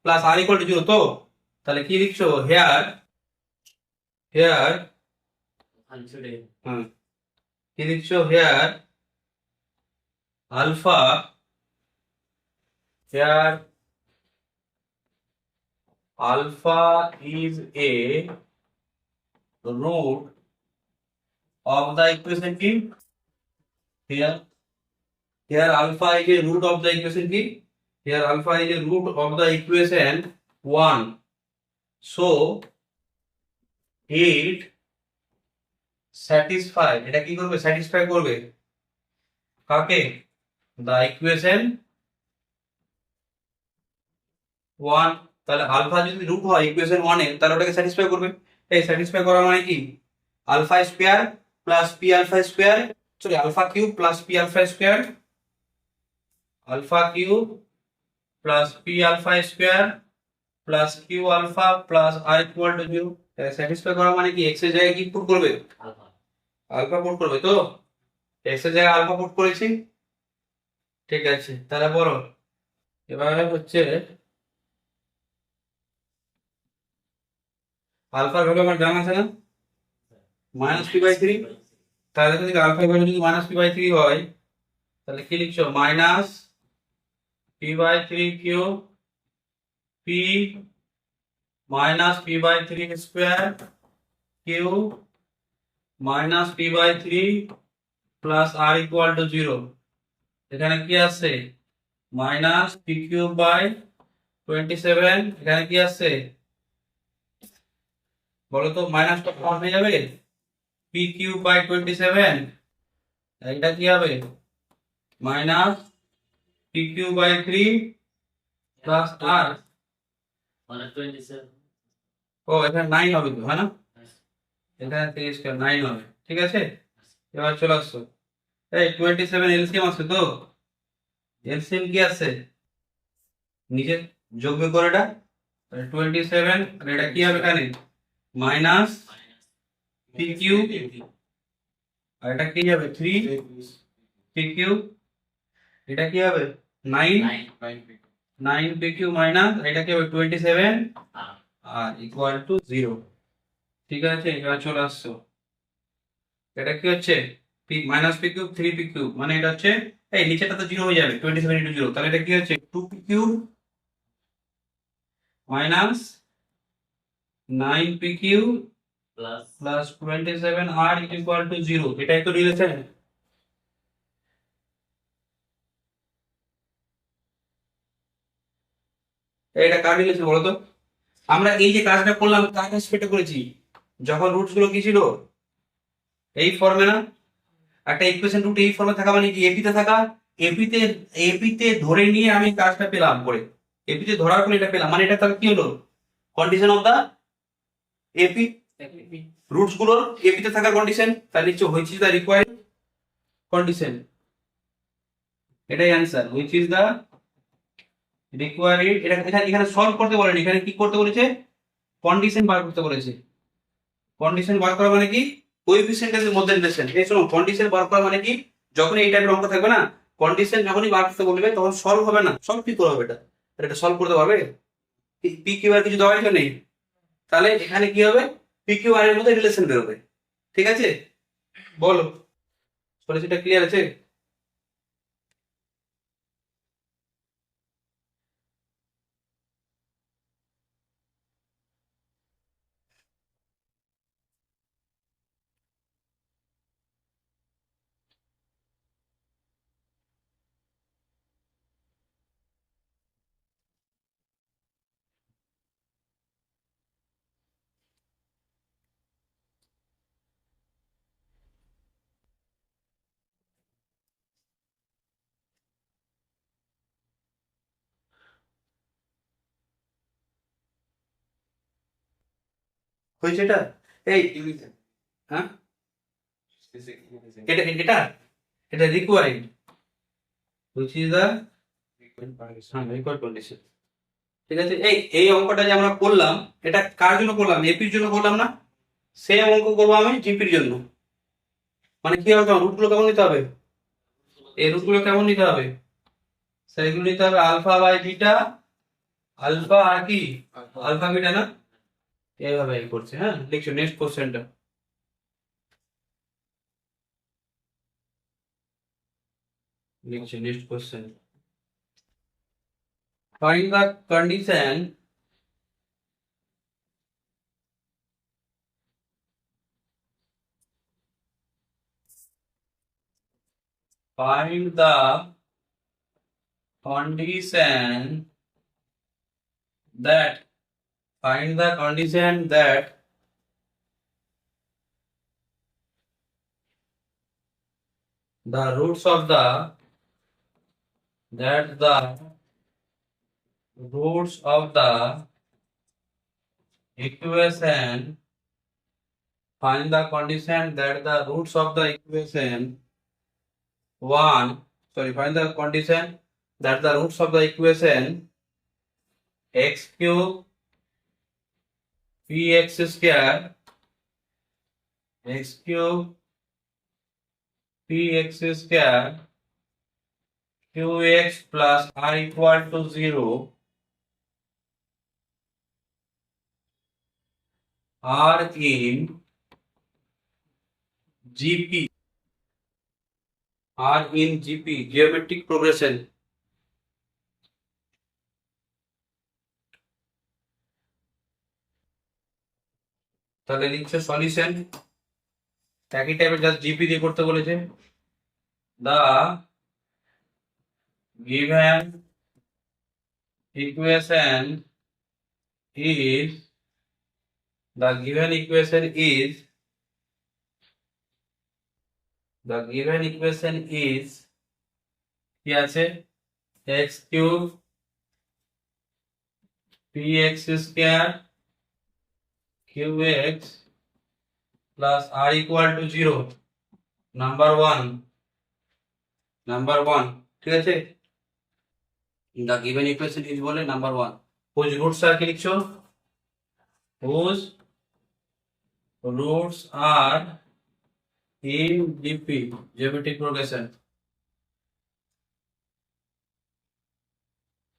plus R equal to 0 তো। তাহলে কি লিখছো, হেয়ার হেয়ার আনসুডে কি লিখছো, here alpha, here alpha is a root of the equation কি, here alpha is a root of the equation কি, here alpha is a root of the equation 1, so it satisfy, এটা কি করবে স্যাটিসফাই করবে কাকে, the equation 1। তাহলে আলফা যদি রুট হয় ইকুয়েশন 1 এর তাহলে ওটাকে স্যাটিসফাই করবে। এই স্যাটিসফাই করা মানে কি, alpha square plus P alpha square, sorry alpha cube plus P alpha square, alpha cube plus P alpha square plus Q alpha plus R equal to 0। Satisfy করা মানে কি, এক্স এর জায়গায় কি পুট করবে, আলফা আলফা পুট করবে তো, এক্স এর জায়গায় আলফা পুট করেছি, ঠিক আছে। তাহলে বলো এবার হচ্ছে আলফার ভ্যালু আমার জানা আছে না, মাইনাস পি বাই 3। তাহলে যদি আলফা ভ্যালু যদি মাইনাস পি বাই 3 হয় তাহলে কি লিখছো, minus P by 3 Q P minus P by 3 square Q minus P by 3 plus R equal to 0। এখানে কি আছে মাইনাস পি কিউ বাই 27, এখানে কি আছে বলো তো, মাইনাসটা কম হয়ে যাবে, পি কিউ বাই 27, এটা কি হবে minus P Q by 3 plus r, 127 ও এখানে 9 হবে তো, হ্যাঁ না, এখানে 3 স্কয়ার 9 হবে, ঠিক আছে। এবার চলে আসছো, এই 27 এলসিএম আছে তো, এলসিএম কি আছে নিচে যোগ বিয়োগ করে এটা, 27 আর এটা কি হবে এখানে মাইনাস পি কিউ, আর এটা কি হবে 3 পি কিউ, এটা কি হবে 9 9 পি কিউ মাইনাস এটা কি হবে 27 আর ইকুয়াল টু 0, ঠিক আছে। এবার চলে আসছো, এটা কি হচ্ছে P minus P cube 3 P cube, মানে এটা হচ্ছে এই নিচেটা তো 0 হয়ে যাবে 27 ইনটু 0, তাহলে এটা কি হচ্ছে 2 P cube minus 9 P cube plus plus 27 R equal to 0, এটাই তো রিলেশন। এটা কার রিলেশন বলো তো, আমরা এই যে কাজটা করলাম কার রেসপেক্টে করেছি, যখন রুটস গুলো কি ছিল এই ফর্মে না, একটা ইকুয়েশন রুট এই ফর্মে থাকা মানে কি এপিতে থাকা, এপিতে এপিতে ধরে নিয়ে আমি কাজটা পেলাম করে, এপিতে ধরার পরে এটা পেলাম, মানে এটা তাহলে কি হলো condition of the AP, roots গুলোর এপিতে থাকার কন্ডিশন, তার নিচে which is the required condition, এটাই answer, which is the required. এটা এখানে এখানে সলভ করতে বলেনি, এখানে কি করতে বলেছে কন্ডিশন বার করতে বলেছে। কন্ডিশন বার করা মানে কি কোএফিসিয়েন্টের মধ্যে রিলেশন। এই শোনো, কন্ডিশন বার করা মানে কি যখন এই টাইপের অঙ্ক থাকবে না, কন্ডিশন যখনই বার করতে বলবে তখন সলভ হবে না, সলভ কি করে হবে এটা, আর এটা সলভ করতে পারবে পি কিউ আর কিছু দেওয়া হয়েছে নেই, তাহলে এখানে কি হবে পি কিউ আর এর মধ্যে রিলেশন বেরোবে। ঠিক আছে, বলো সলিউশনটা ক্লিয়ার আছে? হয়েছে এটা? এই হ্যাঁ, এটা এটা এটা requiring which is the required condition. ঠিক আছে, এই এই অঙ্কটা যে আমরা করলাম এটা কার জন্য করলাম, এপির জন্য করলাম না, সেম অঙ্ক করবো আমি জিপির জন্য। মানে কি হবে, রুট গুলো কেমন নিতে হবে, এই রুট গুলো কেমন নিতে হবে, সেগুলো নিতে হবে আলফা বাই বিটা, আলফা আর কি আলফা বিটা না, এইভাবে এই করছে। হ্যাঁ, লিখছো নেক্সট কোশ্চেনটা, লিখছো next question, find the condition find the condition that find the condition that the roots of the that the roots of the equation find the condition that the roots of the equation find the condition that the roots of the equation x cube px square x cube px square qx plus r equal to 0 are in GP geometric progression। তাহলে লিখছে সলিউশন, একই টাইপের জাস্ট জিপি দিয়ে করতে বলেছে। দা given equation is the given equation is কি আছে x cube px square qx plus r equal to 0 number 1 ঠিক আছে, the given equation is বলে নাম্বার 1 whose roots are কি লিখছো, whose roots are in GP geometric progression,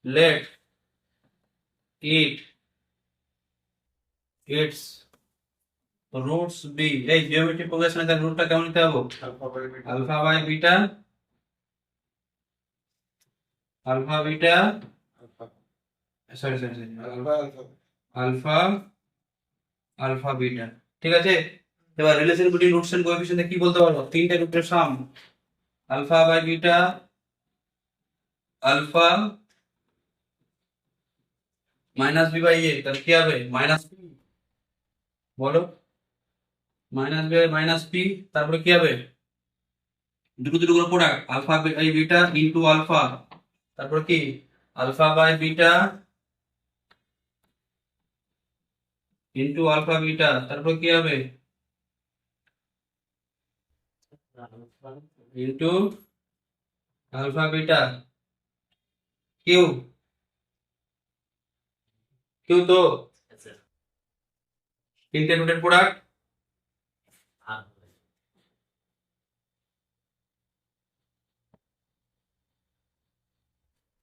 let its roots be এই geometric progression এর রুটটা কেমন নিতে হবে alpha by beta sorry alpha beta. ঠিক আছে, এবার relation between roots and coefficient কি বলতে পারবো, তিনটে রুটের sum alpha by beta alpha minus B by এ, তাহলে কি হবে মাইনাস বলো মাইনাস বি মাইনাস পি, তারপরে কি হবে দুটো দুটো করে product alpha by beta into alpha, তারপর কি alpha by beta into alpha beta, তারপর কি হবে into alpha beta Q, Q তো স্যার তিনটে রুটের প্রোডাক্ট আর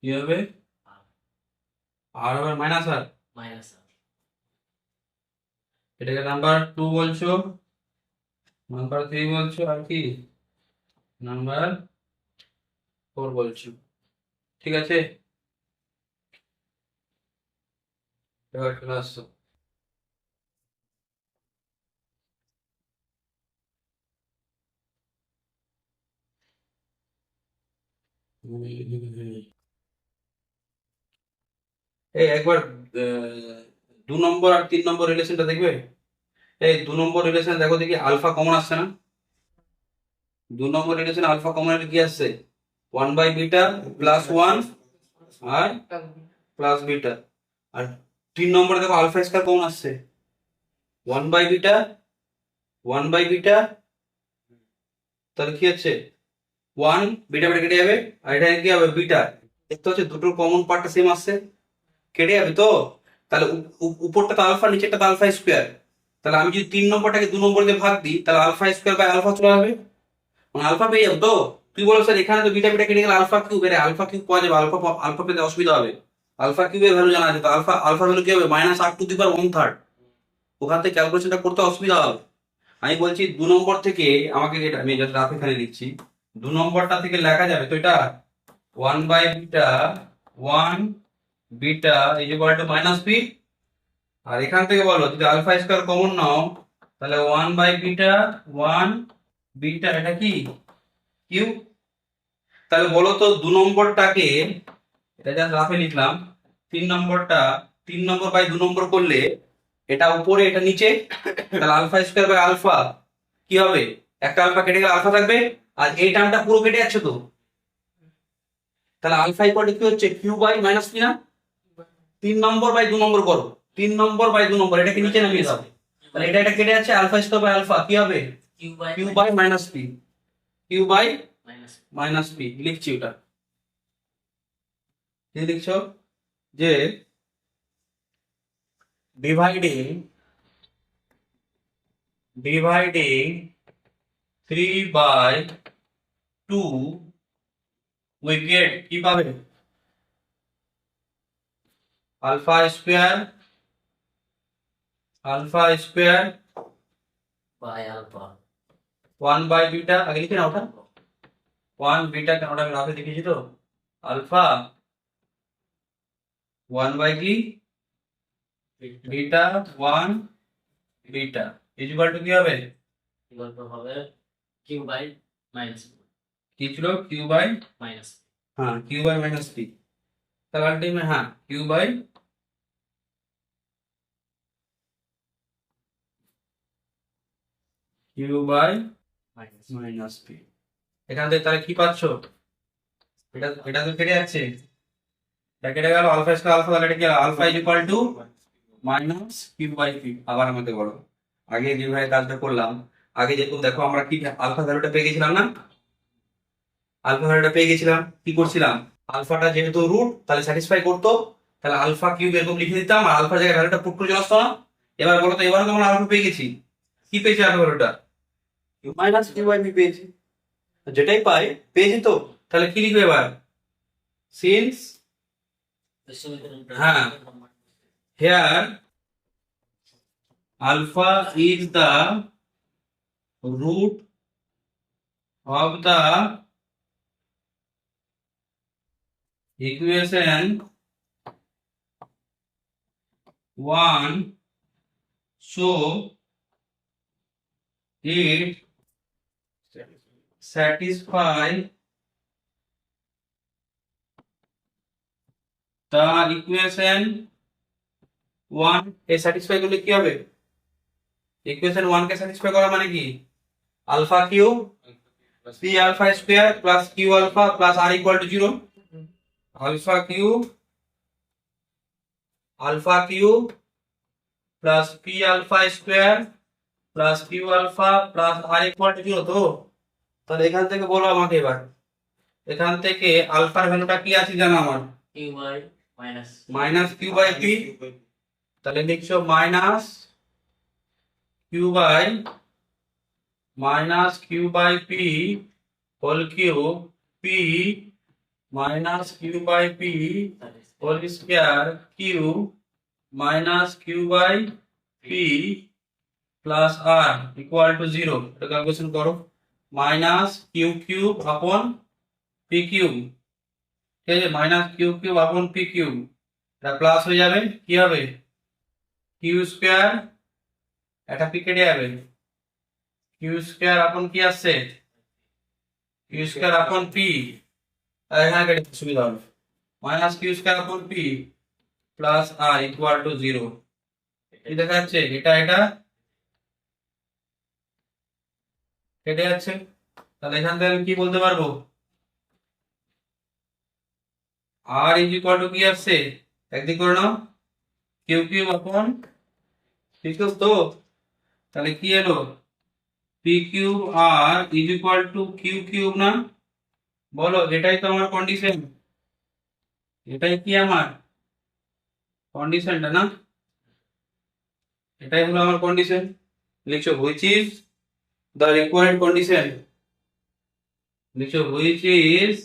কি হবে আর আবার মাইনাস আর, মাইনাস আর এটাকে নাম্বার 2 বলছো, নাম্বার 3 বলছো, আর কি নাম্বার 4 বলছো, ঠিক আছে। এবার চলে আসছো এই একবার 2 নম্বর আর 3 নম্বর রিলেশনটা দেখবে। এই 2 নম্বর রিলেশন দেখো দেখি আলফা কমন আসছে না, 2 নম্বর রিলেশন আলফা কমন কি আসছে 1/β প্লাস 1 আর প্লাস বিটা, আর 3 নম্বরে দেখো আলফা স্কয়ার কমন আসছে 1/β 1/β, তাহলে কি হচ্ছে 1 বিটা বিটা কেটে যাবে, আর এটা কি হবে বিটা, দেখতে হচ্ছে দুটোর কমন পার্টটা সেম আসছে, কেটে যাবে তো, তাহলে উপরটা তো আলফা নিচেরটা তো আলফা স্কয়ার, তাহলে আমি যদি 3 নম্বরটাকে 2 নম্বর দিয়ে ভাগ দিই তাহলে আলফা স্কয়ার বাই আলফা চলে আসবে, মানে আলফা পেয়ে যাবো তো। তুই বলো স্যার এখানে তো বিটা বিটা কেটে গেলে আলফা কিউব, এর আলফা কিউব পাওয়া যাবে, আলফা আলফা পেতে অসুবিধা হবে, আলফা কিউবের ভ্যালু জানা আছে তো, আলফা আলফা ভ্যালু কি হবে -r⁻1/3, ওখান থেকে ক্যালকুলেশনটা করতে অসুবিধা হবে। আমি বলছি 2 নম্বর থেকে আমাকে এটা আমি জাস্ট রাফ এখানে লিখছি, 2 নম্বরটা থেকে লেখা যাবে তো এটা 1/β 1 beta is equal to minus p, আর এখান থেকে বলো যদি আলফা স্কয়ার কমন নাও তাহলে 1/β 1 বিটা এটা কি কিউ, তাহলে বলো তো 2 নম্বরটাকে এটা জাস্ট রাফে লিখলাম, 3 নম্বরটা 3 নম্বর বাই 2 নম্বর করলে এটা উপরে এটা নিচে, তাহলে আলফা স্কয়ার বাই আলফা কি হবে, একটা আলফা কেটে গেলে আলফা থাকবে, আর এই টার্মটা পুরো কেটে যাচ্ছে তো, তাহলে আলফা ইকুয়াল টু কি হচ্ছে কিউ বাই মাইনাস পি না, 3 নম্বর বাই 2 নম্বর করো, 3 নম্বর বাই 2 নম্বর এটাকে নিচে নামিয়ে দাও, তাহলে এটা এটা কেটে যাচ্ছে, আলফা স্কয়ার বাই আলফা কি হবে Q by Q by minus P, Q by minus minus P লিখছি ওটা, কি লিখছো যে ডিভাইডিং ডিভাইডিং 3/2 উই গেট কি পাবে আলফা স্কয়ার বাই আলফা 1/β, আগে লিখে না ওটা 1 বিটা, কেন ওটা আমি রাফে লিখেছি তো, আলফা 1/কি beta 1 beta is equal to কি হবে, গল্প হবে কিউ বাই মাইনাস কি ছিল কিউ বাই, মাইনাস হ্যাঁ কিউ বাই মাইনাস পি, তাহলে আলটিমেট হ্যাঁ q by minus minus p, এখান থেকে তাহলে কি পাচ্ছ, এটা এটা তো কেটে যাচ্ছে, এটা কেটে গেল আলফা স্কয়ার আলফা, তাহলে এটা কি alpha is equal to minus Q by P, আবার আমাদের বলো আগে যেভাবে কাজটা করলাম, আগে যেরকম দেখো আমরা কি আলফা ভ্যালুটা পেয়ে গেছিলাম না, আলফা ভ্যালুটা পেয়ে গেছিলাম, কি করছিলাম আলফাটা যেহেতু রুট তাহলে স্যাটিসফাই করতো, তাহলে আলফা কিউব এরকম লিখে দিতাম আর আলফা জায়গায় ভ্যালুটা পুট করে চলে আসতো না। এবার বলো তো এবারও তো আমরা আলফা পেয়ে গেছি, কি পেয়েছি আলফা ভ্যালুটা মাইনাস কিউ বাই পি পেয়েছি, যেটাই পাই পেয়েছি তো, তাহলে কি লিখবে এবার সিন্স হ্যাঁ here alpha is the root of the equation 1, so it satisfy the equation 1, A satisfy করলে কি হবে ইকুয়েশন 1 কে স্যাটিসফাই করা মানে কি alpha cube P alpha square plus Q alpha plus R equal to 0 alpha cube plus P alpha square plus Q alpha plus R equal to 0 তো তাহলে এখান থেকে বলো আমাকে এবার এখান থেকে আলফার ভ্যালুটা কি আছে জানো আমার Q by minus minus Q by P তাহলে লিখছো minus Q by P whole cube P minus Q by P whole square Q minus Q by P plus R equal to 0 এটা ক্যালকুলেশন করো minus Q cube upon P cube ঠিক আছে minus Q cube upon P cube এটা প্লাস হয়ে যাবে কি হবে কিউ স্কয়ার এটা পি কেটে যাবে কিউ স্কয়ার আপন কি আসছে কিউ স্কয়ার আপন পি এখানে কেটে সুবিধা হবে minus Q square upon P plus R equal to 0 কি দেখা যাচ্ছে এটা কেটে যাচ্ছে তাহলে এখান থেকে আমি কি বলতে পারবো আর ইজ ইকুয়াল টু কি আসছে একদিক করে নাও Q cube upon P cube তো তাহলে কি এলো P cube R is equal to Q cube না বলো এটাই তো আমার কন্ডিশন এটাই কি আমার কন্ডিশনটা না এটাই হলো আমার কন্ডিশন লিখছো which is the required condition লিখছো which is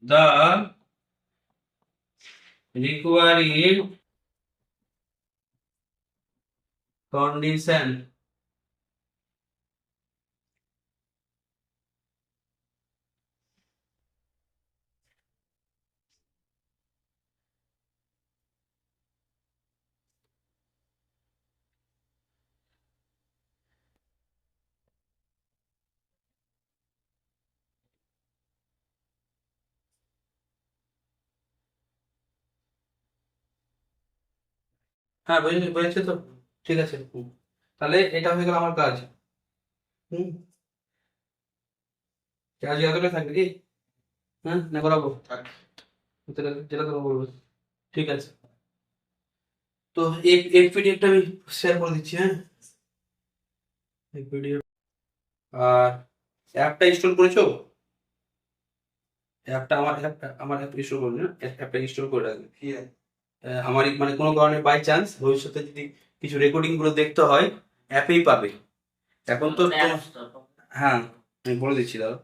the required condition হ্যাঁ বুঝেছি তো ঠিক আছে তাহলে এটা হয়ে গেল আমার কাজ হুম কাজ এতটা থাকবে কি হ্যাঁ না করাবো যেটা যেটা তোমার বলবো ঠিক আছে তো এক পিডিএফটা আমি শেয়ার করে দিচ্ছি হ্যাঁ এক পিডিএফ আর অ্যাপটা ইনস্টল করেছো অ্যাপটা আমার অ্যাপ ইনস্টল করে না অ্যাপটা ইনস্টল করে রাখবে আমার মানে কোনো কারণে বাই চান্স ভবিষ্যতে যদি কিছু রেকর্ডিং গুলো দেখতে হয় অ্যাপেই পাবে এখন তো হ্যাঁ আমি বলে দিচ্ছি দাদা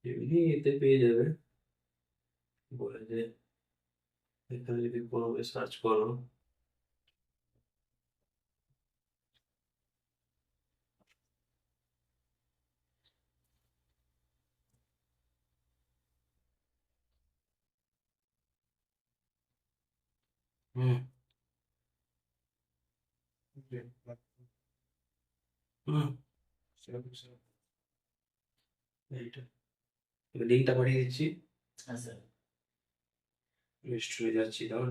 এমনি এতে পেয়ে যাবে বলে যে এখানে যদি কোনো সার্চ করো হুম হুম এইটা লিঙ্কটা পাঠিয়ে দিচ্ছি আচ্ছা স্টোরে যাচ্ছি তাও